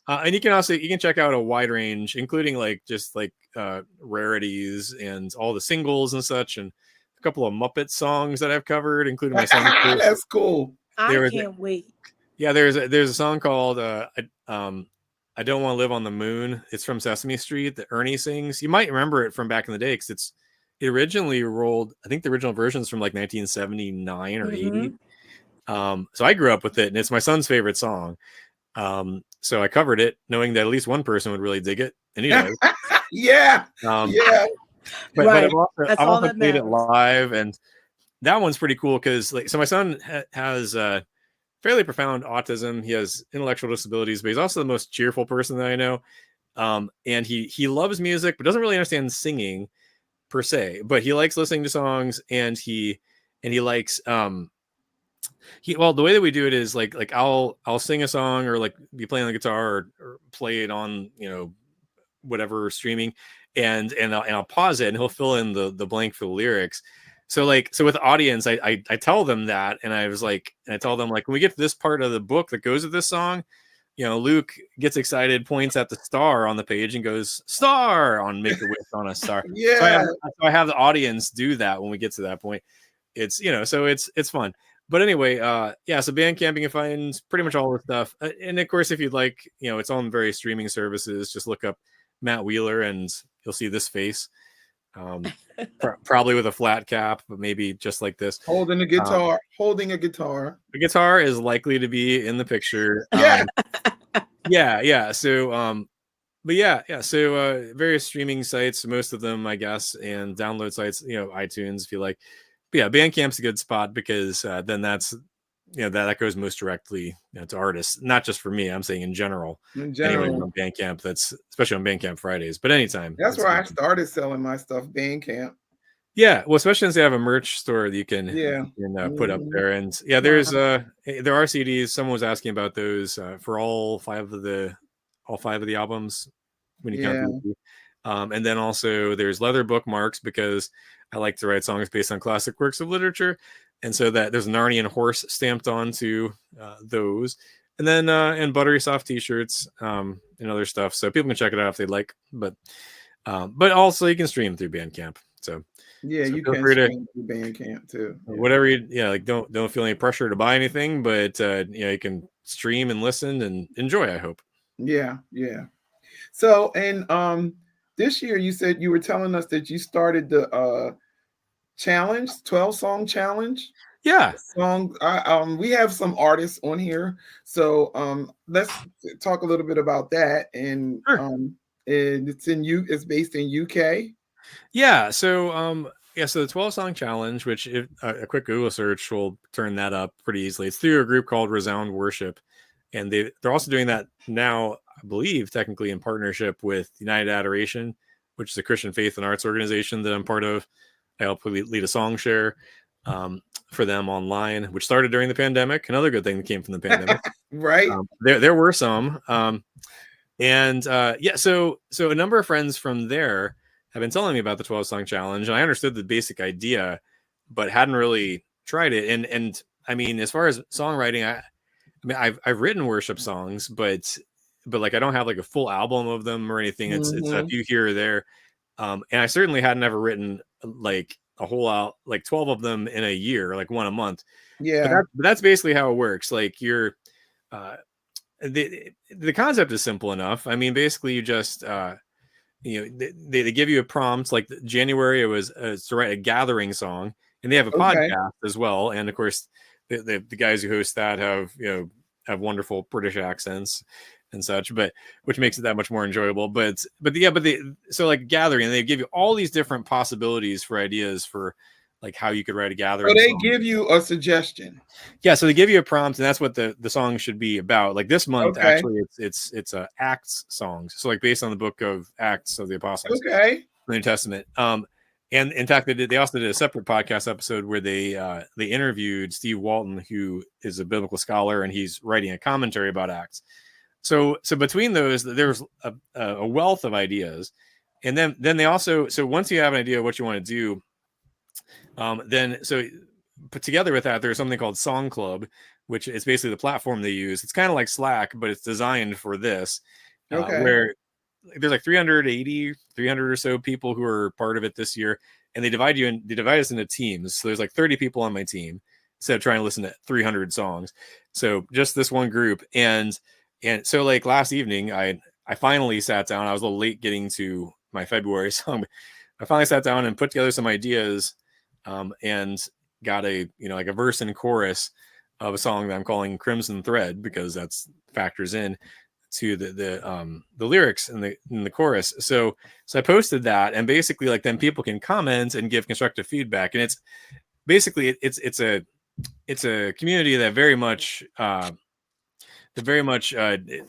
Speaker 4: And you can check out a wide range, including like just like rarities and all the singles and such, and a couple of Muppet songs that I've covered, including my son's
Speaker 2: That's cool.
Speaker 1: I can't wait.
Speaker 4: There's a song called I Don't Want to Live on the Moon. It's from Sesame Street that Ernie sings. You might remember it from back in the day because it originally rolled. I think the original version's from like 1979 or 80. So I grew up with it, and it's my son's favorite song. So I covered it, knowing that at least one person would really dig it, and he does. But I've also played it live, and that one's pretty cool because so my son has fairly profound autism. He has intellectual disabilities, but he's also the most cheerful person that I know. And he loves music, but doesn't really understand singing per se. But he likes listening to songs, and he likes the way that we do it is like I'll sing a song or like be playing the guitar or play it on whatever streaming, and I'll pause it and he'll fill in the blank for the lyrics. So with the audience, I tell them that, and I tell them like when we get to this part of the book that goes with this song, Luke gets excited, points at the star on the page and goes star on Make a Wish on a Star. So I have the audience do that when we get to that point. It's so it's fun. But anyway, so Bandcamp, you can find pretty much all the stuff. And of course, if you'd like, it's on various streaming services. Just look up Matt Wheeler and you'll see this face. Probably with a flat cap, but maybe just like this.
Speaker 2: Holding a guitar. The
Speaker 4: guitar is likely to be in the picture. So, various streaming sites, most of them, I guess, and download sites, iTunes if you like. But yeah, Bandcamp's a good spot because then that's that goes most directly to artists, not just for me. I'm saying in general. Anyway, on Bandcamp, that's especially on Bandcamp Fridays, but anytime.
Speaker 2: That's where I started selling my stuff, Bandcamp.
Speaker 4: Yeah, well, especially since they have a merch store that you can put up there, and there's there are CDs. Someone was asking about those for all five of the albums when you count them. And then also there's leather bookmarks because I like to write songs based on classic works of literature. And so that there's an Narnian horse stamped onto those. and then and buttery soft t-shirts, and other stuff. So people can check it out if they'd like. But also you can stream through Bandcamp. So
Speaker 2: Yeah, you
Speaker 4: feel
Speaker 2: can
Speaker 4: free to
Speaker 2: stream through Bandcamp too. Yeah.
Speaker 4: whatever you, yeah, like don't feel any pressure to buy anything, but you can stream and listen and enjoy, I hope.
Speaker 2: Yeah, yeah. So, and this year you said you were telling us that you started the challenge, 12-song challenge.
Speaker 4: Yeah.
Speaker 2: Song. We have some artists on here, so let's talk a little bit about that. And
Speaker 4: Sure.
Speaker 2: it's based in UK.
Speaker 4: Yeah. So so the 12-song challenge, which if a quick Google search will turn that up pretty easily. It's through a group called Resound Worship, and they're also doing that now, I believe, technically in partnership with United Adoration, which is a Christian faith and arts organization that I'm part of. I help lead a song share for them online, which started during the pandemic. Another good thing that came from the pandemic.
Speaker 2: Right.
Speaker 4: There were some. So a number of friends from there have been telling me about the 12-song challenge, and I understood the basic idea, but hadn't really tried it. And I mean, as far as songwriting, I mean, I've written worship songs, but like I don't have like a full album of them or anything. It's a few here or there, and I certainly hadn't ever written like a whole out like 12 of them in a year, like one a month.
Speaker 2: Yeah.
Speaker 4: But that's basically how it works. Like you're the concept is simple enough. I mean, basically you just they give you a prompt. Like January, it was to write a gathering song, and they have a podcast as well. And of course, the guys who host that have wonderful British accents and such, but which makes it that much more enjoyable. So like gathering, and they give you all these different possibilities for ideas for like how you could write a gathering.
Speaker 2: So they
Speaker 4: song.
Speaker 2: give you a suggestion.
Speaker 4: Yeah, so they give you a prompt, and that's what the song should be about. Like this month, actually, it's Acts songs. So like based on the book of Acts of the Apostles,
Speaker 2: the
Speaker 4: New Testament. And in fact, they also did a separate podcast episode where they interviewed Steve Walton, who is a biblical scholar, and he's writing a commentary about Acts. So between those, there's a wealth of ideas, and then they also, so once you have an idea of what you want to do, then so put together with that, there's something called Song Club, which is basically the platform they use. It's kind of like Slack, but it's designed for this, where there's like 300 or so people who are part of it this year, and they divide us into teams. So there's like 30 people on my team instead of trying to listen to 300 songs. So just this one group, and so like last evening, I finally sat down. I was a little late getting to my February song. I finally sat down and put together some ideas, and got a like a verse and chorus of a song that I'm calling Crimson Thread, because that's factors in to the lyrics in the chorus. So I posted that, and basically like then people can comment and give constructive feedback, and it's basically it's a community that very much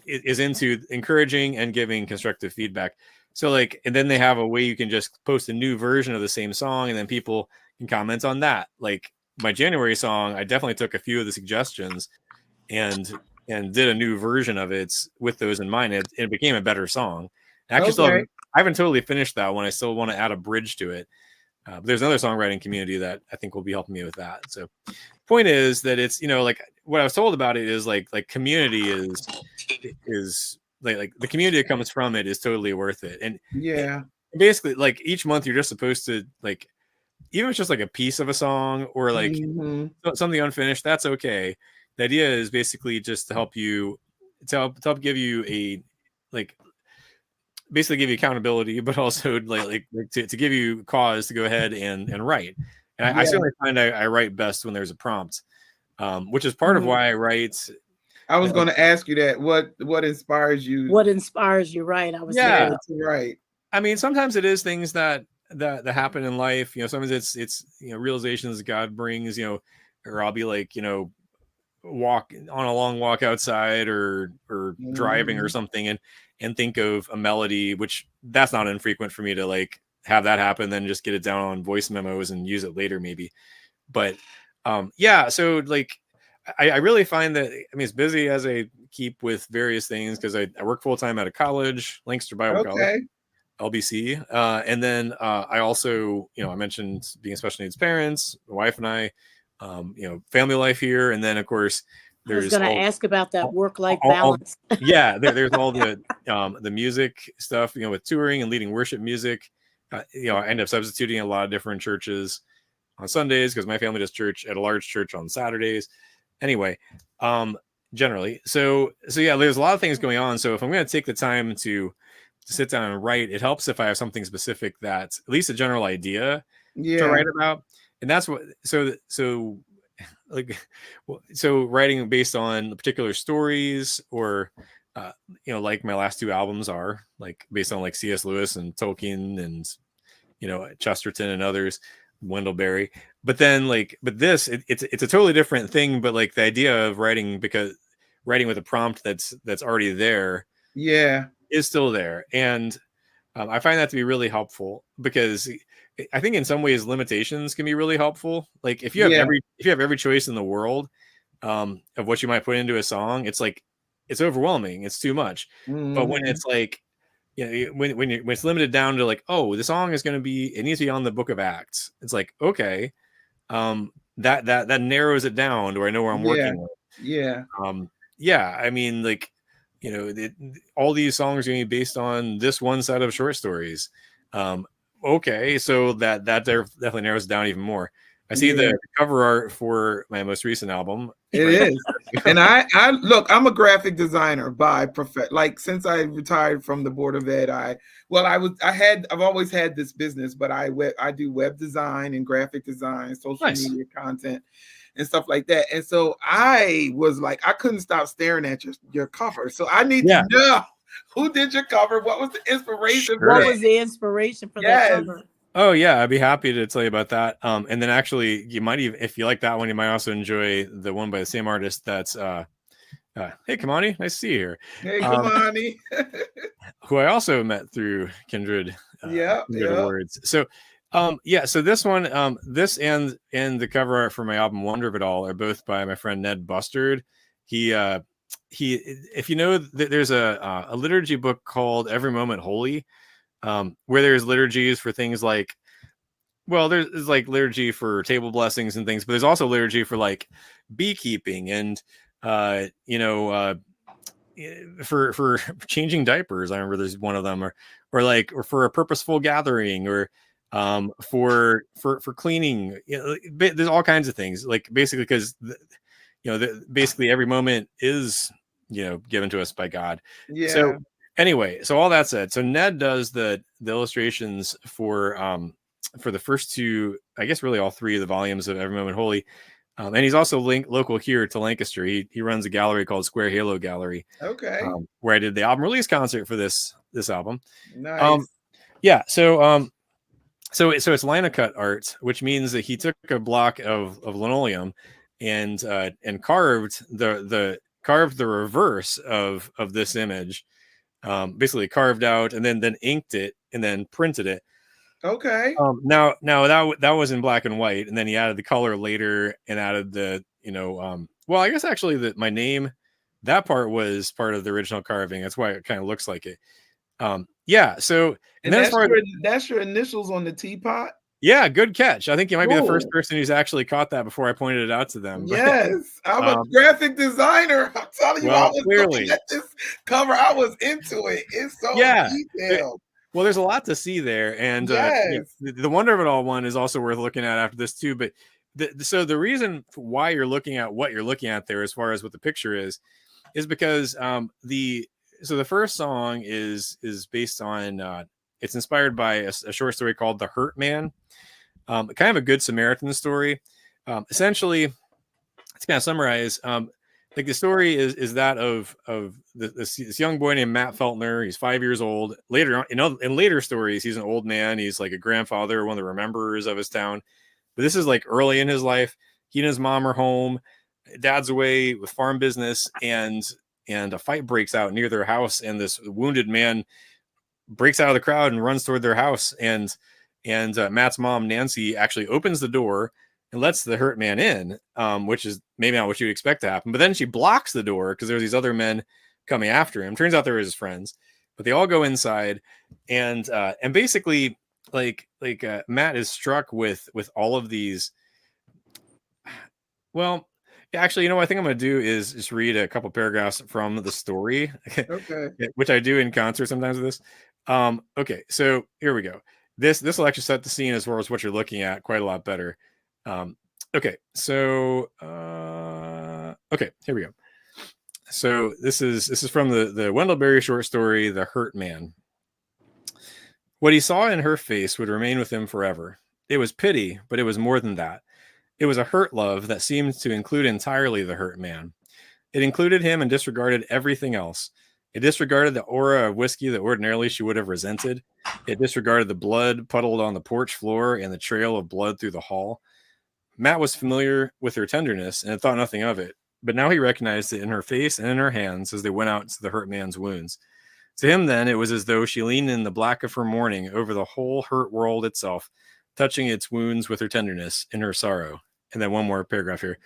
Speaker 4: is into encouraging and giving constructive feedback. So like, and then they have a way you can just post a new version of the same song, and then people can comment on that. Like my January song, I definitely took a few of the suggestions and did a new version of it with those in mind. It became a better song. Actually, I haven't totally finished that one. I still want to add a bridge to it. But there's another songwriting community that I think will be helping me with that. So point is that it's, like what I was told about it is like community is like the community that comes from it is totally worth it. And basically like each month you're just supposed to like, even if it's just like a piece of a song or like something unfinished, that's okay. The idea is basically just to help you, to help give you a like basically give you accountability, but also like to give you cause to go ahead and write. And I certainly find I write best when there's a prompt, which is part of why I write.
Speaker 2: I was going to ask you that. What inspires you?
Speaker 1: What inspires you, right? I was
Speaker 2: to write.
Speaker 4: I mean, sometimes it is things that happen in life. Sometimes it's realizations God brings. Or I'll be like walk on a long walk outside or driving or something, and think of a melody, which that's not infrequent for me to like have that happen, then just get it down on voice memos and use it later maybe. But so like I really find that, I mean, as busy as I keep with various things, because I work full-time at a college, Lancaster Bible College, LBC, and then I also, I mentioned being special needs parents, my wife and I, family life here, and then of course
Speaker 1: I was
Speaker 4: there's
Speaker 1: going to
Speaker 4: all,
Speaker 1: ask about that work-life
Speaker 4: all
Speaker 1: balance.
Speaker 4: yeah, there's all the music stuff, with touring and leading worship music. I end up substituting a lot of different churches on Sundays because my family does church at a large church on Saturdays. Anyway, generally, so yeah, there's a lot of things going on. So if I'm going to take the time to sit down and write, it helps if I have something specific that's at least a general idea to write about. And that's what, like, so writing based on particular stories or, like my last two albums are like based on like C.S. Lewis and Tolkien and, Chesterton and others, Wendell Berry. But then but this, it's a totally different thing. But like the idea of writing with a prompt that's already there.
Speaker 2: Yeah.
Speaker 4: Is still there. And I find that to be really helpful because I think in some ways limitations can be really helpful. Like if you have every choice in the world of what you might put into a song, it's like it's overwhelming. It's too much. But when it's like, when it's limited down to like, oh, the song is going to be, it needs to be on the Book of Acts. It's like, okay, that narrows it down to I know where I'm working with.
Speaker 2: Yeah.
Speaker 4: I mean, like, all these songs are going to be based on this one set of short stories. Okay, so that definitely narrows it down even more. I see the cover art for my most recent album.
Speaker 2: It is. And I look, I'm a graphic designer by profession. Like since I retired from the Board of Ed, I've always had this business, but I do web design and graphic design, social media content and stuff like that. And so I was like, I couldn't stop staring at your cover. So I need to know who did your cover? What was the inspiration?
Speaker 1: Sure. What was the inspiration for that cover?
Speaker 4: Oh yeah, I'd be happy to tell you about that. And then actually, you might even, if you like that one, you might also enjoy the one by the same artist. That's hey Kamani, nice to see you here.
Speaker 2: Hey Kamani,
Speaker 4: who I also met through Kindred Awards. So so this one, this and the cover art for my album Wonder of It All are both by my friend Ned Bustard. He if you know, there's a liturgy book called Every Moment Holy. Where there's liturgies for things like, well, there's like liturgy for table blessings and things, but there's also liturgy for like beekeeping and for changing diapers. I remember there's one of them, or for a purposeful gathering, or for cleaning. There's all kinds of things, like basically because basically every moment is given to us by God. So anyway, so all that said, so Ned does the illustrations for the first two, I guess really all three of the volumes of Every Moment Holy. And he's also local here to Lancaster. He runs a gallery called Square Halo Gallery.
Speaker 2: Okay.
Speaker 4: Where I did the album release concert for this album.
Speaker 2: Nice.
Speaker 4: So it's linocut art, which means that he took a block of linoleum and carved the reverse of this image. Basically carved out and then inked it and then printed it.
Speaker 2: Okay.
Speaker 4: Now that was in black and white, and then he added the color later and added the well, I guess actually my name, that part was part of the original carving. That's why it kind of looks like it. So
Speaker 2: and that's your initials on the teapot.
Speaker 4: Yeah, good catch. I think you might be the first person who's actually caught that before I pointed it out to them.
Speaker 2: Yes, I'm a graphic designer. I'm telling you, I was looking at this cover. I was into it. It's so detailed.
Speaker 4: Well, there's a lot to see there, and the Wonder of It All one is also worth looking at after this too. But so the reason why you're looking at what you're looking at there, as far as what the picture is because the first song is based on it's inspired by a short story called The Hurt Man. Kind of a Good Samaritan story. Essentially, to kind of summarize, like the story is that of this young boy named Matt Feltner. He's 5 years old. Later on, in later stories, he's an old man. He's like a grandfather, one of the rememberers of his town. But this is like early in his life. He and his mom are home. Dad's away with farm business, and a fight breaks out near their house. And this wounded man breaks out of the crowd and runs toward their house. And Matt's mom, Nancy, actually opens the door and lets the hurt man in, which is maybe not what you'd expect to happen. But then she blocks the door because there's these other men coming after him. Turns out they're his friends, but they all go inside, and basically, Matt is struck with all of these. Well, Actually, what I think I'm going to do is just read a couple paragraphs from the story,
Speaker 2: Okay.
Speaker 4: which I do in concert sometimes with this. Okay, so here we go. This will actually set the scene as far as what you're looking at quite a lot better. Okay, so okay, here we go. So this is from the Wendell Berry short story, The Hurt Man. What he saw in her face would remain with him forever. It was pity, but it was more than that. It was a hurt love that seemed to include entirely the hurt man. It included him and disregarded everything else. It disregarded the aura of whiskey that ordinarily she would have resented. It disregarded the blood puddled on the porch floor and the trail of blood through the hall. Matt was familiar with her tenderness and had thought nothing of it, but now he recognized it in her face and in her hands as they went out to the hurt man's wounds. To him, then, it was as though she leaned in the black of her mourning over the whole hurt world itself, touching its wounds with her tenderness in her sorrow. And then one more paragraph here.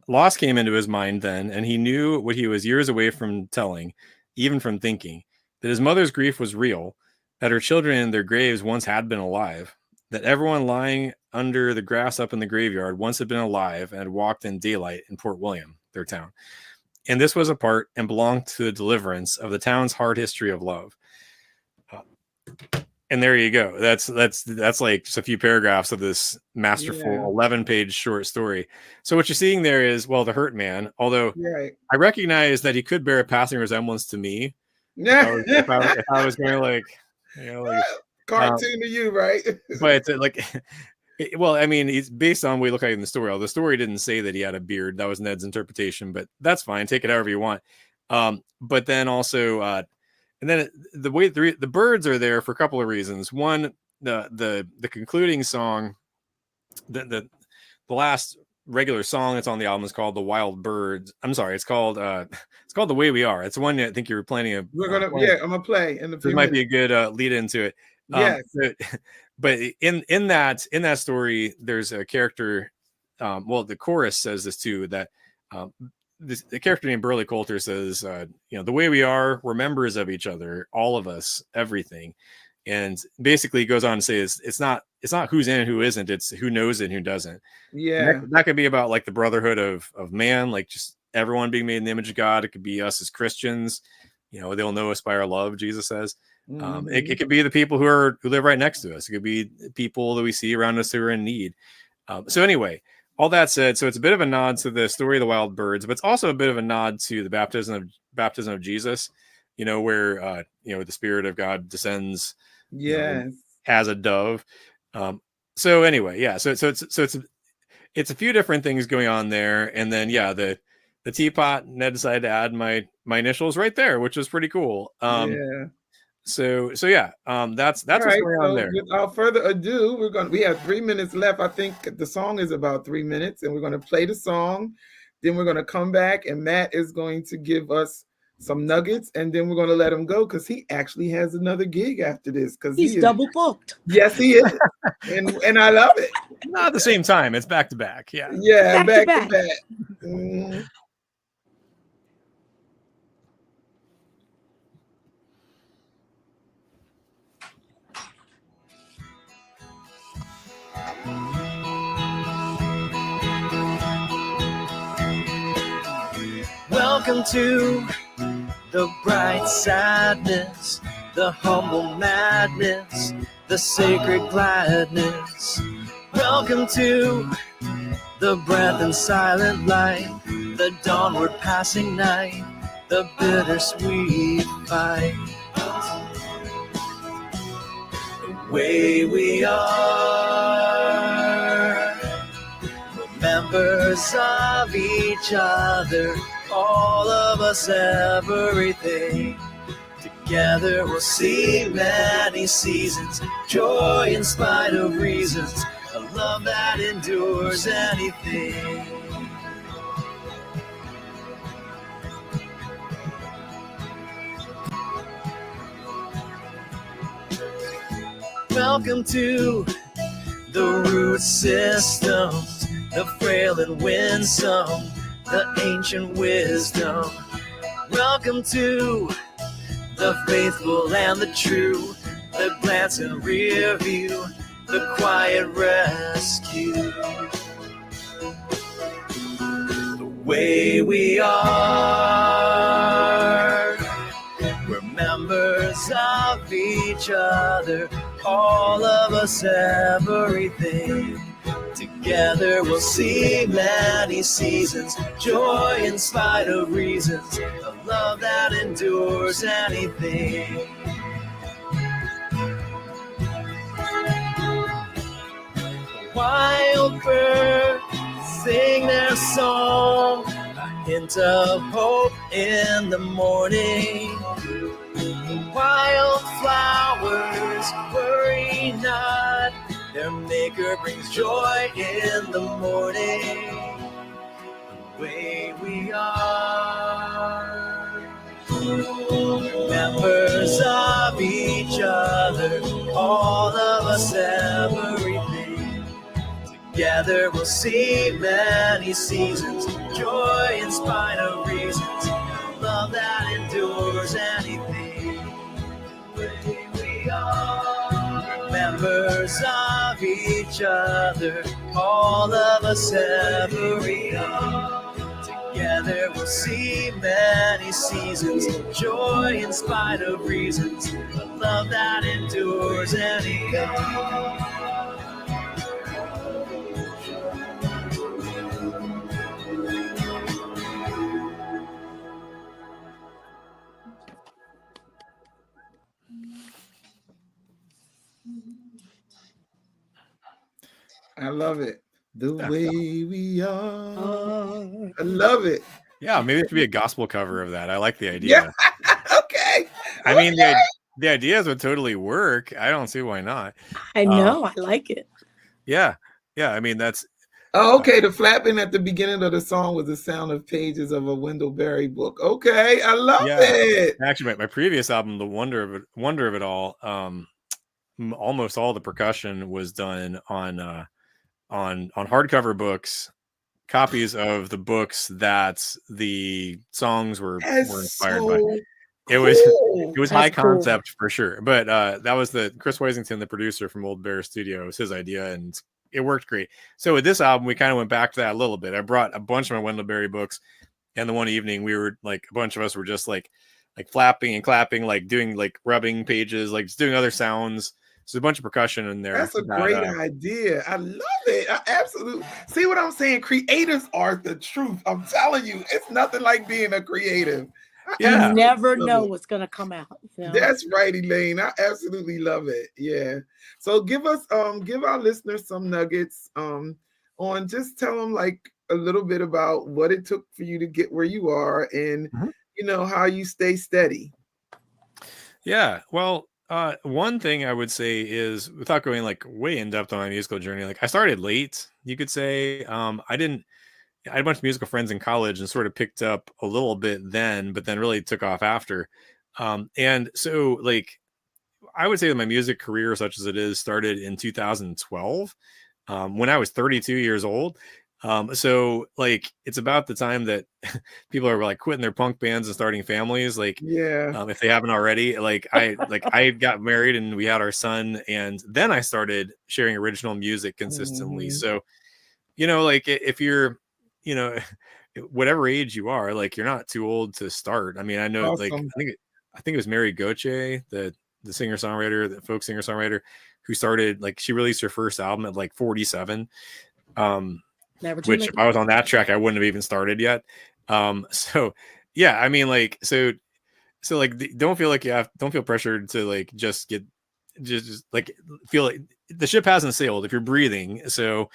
Speaker 4: Loss came into his mind then, and he knew what he was years away from telling, even from thinking, that his mother's grief was real, that her children in their graves once had been alive, that everyone lying under the grass up in the graveyard once had been alive and had walked in daylight in Port William, their town. And this was a part and belonged to the deliverance of the town's hard history of love. And there you go. That's like just a few paragraphs of this masterful 11-page short story. So what you're seeing there is, well, the hurt man, although I recognize that he could bear a passing resemblance to me.
Speaker 2: Yeah.
Speaker 4: If I was going like,
Speaker 2: cartoon to you, right?
Speaker 4: But like, well, I mean, it's based on what we look like in the story. The story didn't say that he had a beard. That was Ned's interpretation, but that's fine. Take it however you want. But then also, and then the way the birds are there for a couple of reasons. One, the concluding song, the last regular song that's on the album is called "The Wild Birds." I'm sorry, it's called "The Way We Are." It's the one that I think you were planning on.
Speaker 2: I'm gonna play in the.
Speaker 4: This might be a good lead into it.
Speaker 2: Yes.
Speaker 4: But in that story, there's a character. Well, the chorus says this too, that the character named Burley Coulter says, the way we are, we're members of each other, all of us, everything. And basically goes on to say it's not who's in and who isn't, it's who knows it and who doesn't.
Speaker 2: Yeah.
Speaker 4: That could be about like the brotherhood of man, like just everyone being made in the image of God. It could be us as Christians. They'll know us by our love, Jesus says. Mm-hmm. It could be the people who live right next to us. It could be people that we see around us who are in need. So anyway, all that said, so it's a bit of a nod to the story of the wild birds, but it's also a bit of a nod to the baptism of Jesus, where the Spirit of God descends, as a dove. So anyway, yeah. So it's a few different things going on there, and then the teapot. Ned decided to add my initials right there, which was pretty cool. So that's what's going on there.
Speaker 2: Without further ado, we have 3 minutes left. I think the song is about 3 minutes, and we're going to play the song. Then we're going to come back, and Matt is going to give us some nuggets, and then we're going to let him go because he actually has another gig after this. Because
Speaker 1: he's double booked.
Speaker 2: Yes, he is, and I love it.
Speaker 4: Not at the same time; it's back to back. Yeah,
Speaker 2: back to back. Mm-hmm.
Speaker 5: Welcome to the bright sadness, the humble madness, the sacred gladness. Welcome to the breath and silent light, the dawnward passing night, the bittersweet fight. The way we are, members of each other, all of us, everything. Together we'll see many seasons, joy in spite of reasons, a love that endures anything. Welcome to the root systems, the frail and winsome, the ancient wisdom. Welcome to the faithful and the true, the glance and rear view, the quiet rescue. way we are. We're members of each other, all of us, everything. Together we'll see many seasons, joy in spite of reasons, a love that endures anything. Wild birds sing their song, a hint of hope in the morning. Wildflowers worry not, their maker brings joy in the morning. The way we are, members of each other, all of us, everything. Together we'll see many seasons, joy in spite of reasons, love that endures anything. The way we are, members of each other, all of us, everything. Together we'll see many seasons, joy in spite of reasons, a love that endures anything.
Speaker 2: I love it. The way we are. I love it.
Speaker 4: Yeah, maybe it should be a gospel cover of that. I like the idea.
Speaker 2: Yeah. Okay.
Speaker 4: I mean, the ideas would totally work. I don't see why not.
Speaker 1: I know. I like it.
Speaker 4: Yeah. Yeah. I mean, that's.
Speaker 2: Oh, okay. The flapping at the beginning of the song was the sound of pages of a Wendell Berry book. Okay. I love it.
Speaker 4: Actually, my previous album, The Wonder of It All, almost all the percussion was done on hardcover books, copies of the books that the songs were inspired by. It was high concept for sure, but that was Chris Weisington, the producer from Old Bear Studio, was his idea, and it worked great. So with this album, we kind of went back to that a little bit. I brought a bunch of my Wendell Berry books, and the one evening we were like, a bunch of us were just like flapping and clapping, like doing like rubbing pages, like just doing other sounds. So a bunch of percussion in there.
Speaker 2: That's a great idea. I love it. I absolutely see what I'm saying. Creatives are the truth. I'm telling you, it's nothing like being a creative.
Speaker 1: You never know what's going to come out. You know?
Speaker 2: That's right, Elaine. I absolutely love it. Yeah. So give our listeners some nuggets on just tell them like a little bit about what it took for you to get where you are and you know how you stay steady.
Speaker 4: Yeah. Well, one thing I would say is, without going like way in depth on my musical journey, like I started late, you could say. I had a bunch of musical friends in college and sort of picked up a little bit then, but then really took off after. And so like, I would say that my music career, such as it is, started in 2012, when I was 32 years old. So like, it's about the time that people are like quitting their punk bands and starting families. Like, if they haven't already, I got married and we had our son, and then I started sharing original music consistently. So, you know, like if you're, you know, whatever age you are, like you're not too old to start. I mean, I know, like, I think it was Mary Gauthier, the singer-songwriter, the folk singer-songwriter, who started, like, she released her first album at like 47. Which if I was on that track, I wouldn't have even started yet. So yeah, I mean, like, so like, don't feel pressured to like just like feel like the ship hasn't sailed if you're breathing. So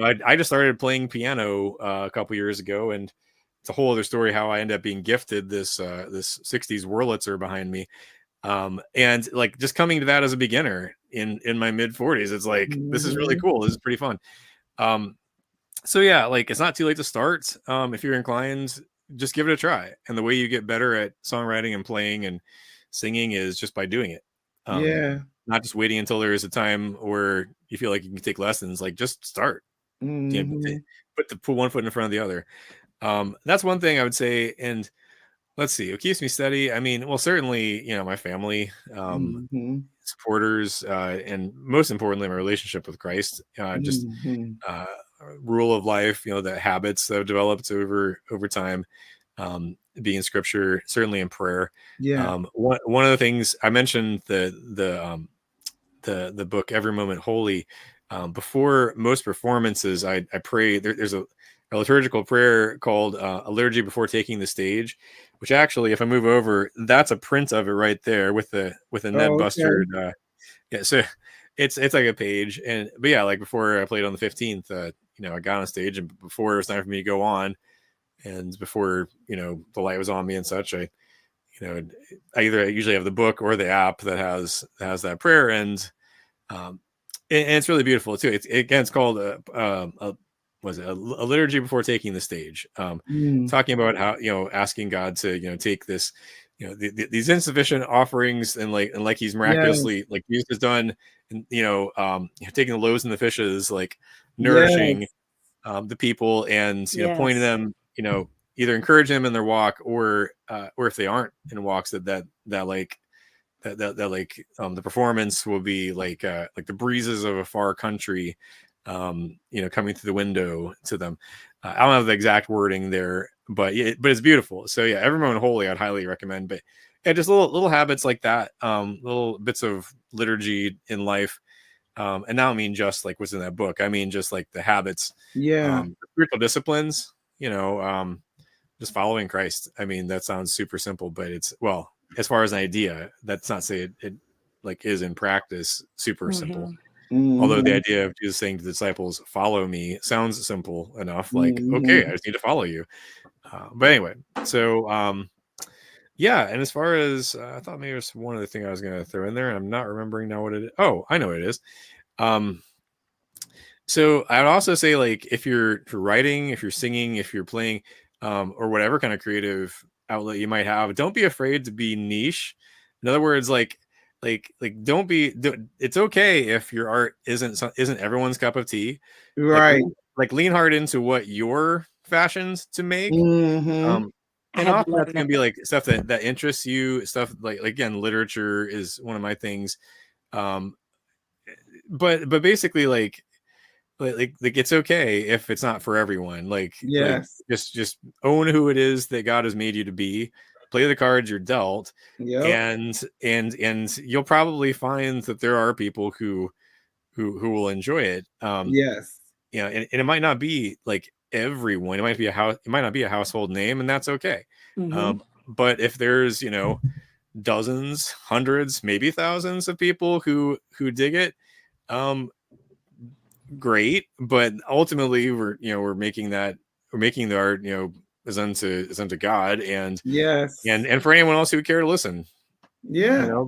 Speaker 4: I just started playing piano a couple years ago, and it's a whole other story how I ended up being gifted this 60s Wurlitzer behind me. And like just coming to that as a beginner in my mid 40s, it's like, this is really cool. This is pretty fun. So yeah, like it's not too late to start. If you're inclined, just give it a try. And the way you get better at songwriting and playing and singing is just by doing it. Not just waiting until there is a time where you feel like you can take lessons. Like, just start. Put one foot in front of the other. That's one thing I would say. And let's see, what keeps me steady? I mean, well, certainly, you know, my family, supporters, and most importantly, my relationship with Christ. rule of life, the habits that have developed over time, being scripture, certainly in prayer.
Speaker 2: Yeah.
Speaker 4: One of the things I mentioned, the book Every Moment Holy. Before most performances, I pray. There's a liturgical prayer called a liturgy before taking the stage, which actually, if I move over, that's a print of it right there with the Ned
Speaker 2: Oh,
Speaker 4: Bustard.
Speaker 2: okay.
Speaker 4: Yeah, so it's like a page, but yeah, like before I played on the 15th, I got on stage, and before it was time for me to go on, and before the light was on me and such, I usually have the book or the app that has that prayer, and it's really beautiful too. It's called a liturgy before taking the stage, talking about how asking God to take this, these insufficient offerings, and like he's miraculously,
Speaker 2: Yes.
Speaker 4: like Jesus has done, and taking the loaves and the fishes, like nourishing
Speaker 2: Yes.
Speaker 4: the people, and pointing
Speaker 1: Yes.
Speaker 4: them, either encourage them in their walk, or if they aren't in walks, that the performance will be like the breezes of a far country, coming through the window to them. I don't have the exact wording there, but it's beautiful. So yeah, Every Moment Holy, I'd highly recommend. But yeah, just little habits like that, little bits of liturgy in life. And I don't mean just like what's in that book. I mean just like the habits,
Speaker 2: Yeah.
Speaker 4: spiritual disciplines. Just following Christ. I mean, that sounds super simple, but it's, well, as far as an idea, that's not say it like is in practice super simple. Although the
Speaker 2: Mhm.
Speaker 4: idea of Jesus saying to the disciples, "Follow me," sounds simple enough. Like, okay, I
Speaker 2: Mhm.
Speaker 4: just need to follow you. But anyway, so yeah. And as far as I thought, maybe there's one other thing I was going to throw in there, and I'm not remembering now what it is. Oh, I know what it is. So I would also say, like, if you're writing, if you're singing, if you're playing, or whatever kind of creative outlet you might have, don't be afraid to be niche. In other words, don't be. It's okay if your art isn't everyone's cup of tea. Like,
Speaker 2: Right.
Speaker 4: lean hard into what you're fashioned to make.
Speaker 2: Mhm.
Speaker 1: I
Speaker 4: And
Speaker 1: had to
Speaker 4: often that's
Speaker 1: learn
Speaker 4: gonna
Speaker 1: that.
Speaker 4: be like stuff that interests you. Stuff like again, literature is one of my things. Um, but basically, like it's okay if it's not for everyone. Like
Speaker 2: Yes.
Speaker 4: just own who it is that God has made you to be. Play the cards you're dealt,
Speaker 2: Yep.
Speaker 4: and you'll probably find that there are people who will enjoy it.
Speaker 2: Yes.
Speaker 4: And it might not be like everyone. It might not be a household name, and that's okay.
Speaker 1: Mm-hmm.
Speaker 4: But if there's dozens, hundreds, maybe thousands of people who dig it, um, great. But ultimately, we're making the art, as unto God, and
Speaker 2: Yes.
Speaker 4: for anyone else who would care to listen.
Speaker 2: Yeah.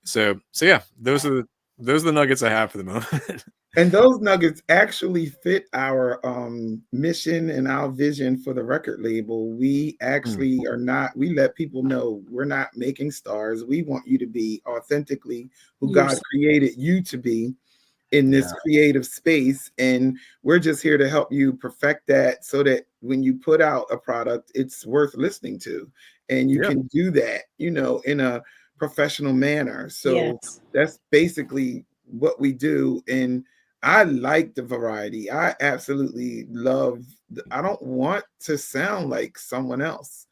Speaker 4: So yeah, those are the nuggets I have for the moment.
Speaker 2: And those nuggets actually fit our mission and our vision for the record label. We
Speaker 4: Hmm.
Speaker 2: actually are not, we let people know we're not making stars. We want you to be authentically who God
Speaker 1: Years.
Speaker 2: created you to be in this
Speaker 4: Yeah.
Speaker 2: creative space. And we're just here to help you perfect that so that when you put out a product, it's worth listening to. And you
Speaker 4: Yeah.
Speaker 2: can do that, in a professional manner. So
Speaker 1: Yes.
Speaker 2: that's basically what we do. And I like the variety. I absolutely love, I don't want to sound like someone else.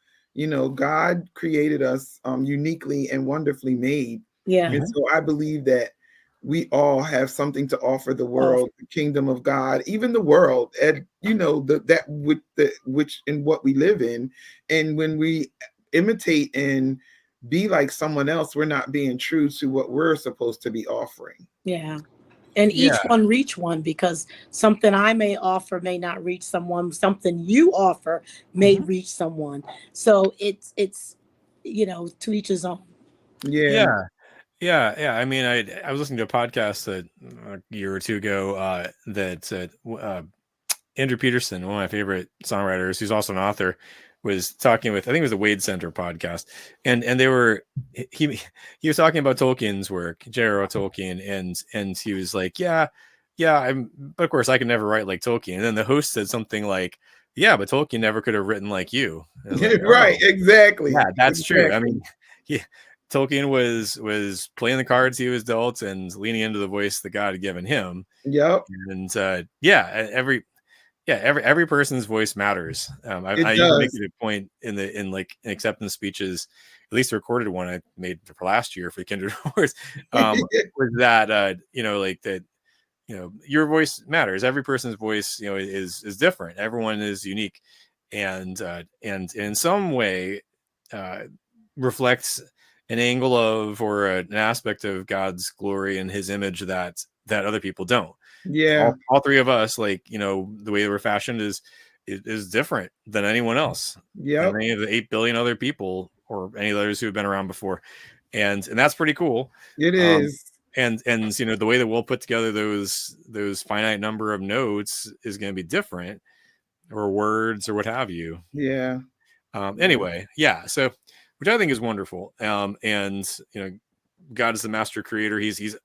Speaker 2: God created us uniquely and wonderfully made.
Speaker 1: Yeah.
Speaker 2: And so I believe that we all have something to offer the
Speaker 1: Oh,
Speaker 2: world, the kingdom of God, even the world, and which in what we live in. And when we imitate and be like someone else, we're not being true to what we're supposed to be offering.
Speaker 1: yeah. And
Speaker 4: Yeah.
Speaker 1: each one reach one, because something I may offer may not reach someone. Something you offer may reach someone. So it's to each his own.
Speaker 2: Yeah.
Speaker 4: Yeah. Yeah. I mean, I was listening to a podcast that a year or two ago, that Andrew Peterson, one of my favorite songwriters, who's also an author, was talking with, I think it was the Wade Center podcast, and they were he was talking about Tolkien's work, J.R.R. Tolkien, and he was like, but of course I can never write like Tolkien. And then the host said something like, yeah, but Tolkien never could have written like you. And I was like,
Speaker 2: Right.
Speaker 4: oh, yeah,
Speaker 2: Exactly.
Speaker 4: that's true. I
Speaker 2: Exactly.
Speaker 4: mean, yeah, Tolkien was playing the cards he was dealt and leaning into the voice that God had given him.
Speaker 2: Yep.
Speaker 4: And every person's voice matters.
Speaker 2: It
Speaker 4: I even make
Speaker 2: does.
Speaker 4: it a point in acceptance speeches, at least the recorded one I made for last year for the Kindred Awards, was that like that, your voice matters. Every person's voice, is different. Everyone is unique, and in some way reflects an angle of or an aspect of God's glory and His image that other people don't.
Speaker 2: Yeah.
Speaker 4: All three of us, like, the way that we're fashioned is different than anyone else,
Speaker 2: Yep.
Speaker 4: than any of the 8 billion other people or any others who have been around before, and that's pretty cool.
Speaker 2: It is.
Speaker 4: And the way that we'll put together those finite number of notes is going to be different, or words or what have you.
Speaker 2: Yeah.
Speaker 4: Anyway, yeah. So, which I think is wonderful. And God is the master creator. He's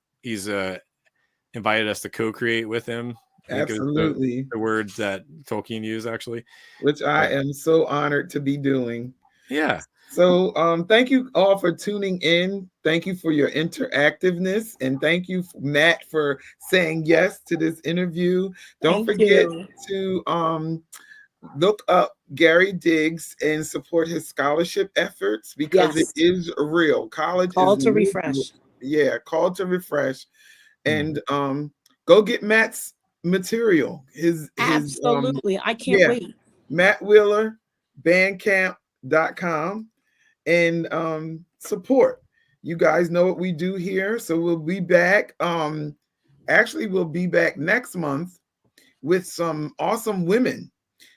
Speaker 4: invited us to co-create with him. I think it was the words that Tolkien used, actually,
Speaker 2: which I am so honored to be doing.
Speaker 4: Yeah.
Speaker 2: So thank you all for tuning in. Thank you for your interactiveness, and thank you, Matt, for saying yes to this interview. Don't forget to look up Gary Diggs and support his scholarship efforts, because it is real. College
Speaker 1: Call
Speaker 2: is
Speaker 1: to refresh.
Speaker 2: Yeah, call to refresh. And go get Matt's material.
Speaker 1: Absolutely. I can't wait.
Speaker 2: Matt Wheeler, bandcamp.com, and support. You guys know what we do here. So we'll be back. Actually, we'll be back next month with some awesome women,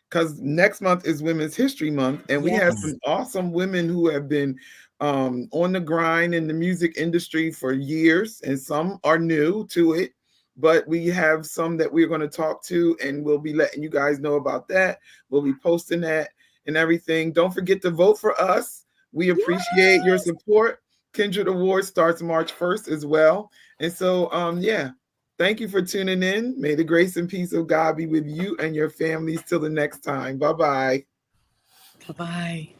Speaker 2: because next month is Women's History Month, and we have some awesome women who have been on the grind in the music industry for years, and some are new to it, but we have some that we're going to talk to, and we'll be letting you guys know about that. We'll be posting that and everything. Don't forget to vote for us. We appreciate your support. Kindred Awards starts March 1st as well. And so, thank you for tuning in. May the grace and peace of God be with you and your families till the next time. Bye-bye.
Speaker 1: Bye-bye.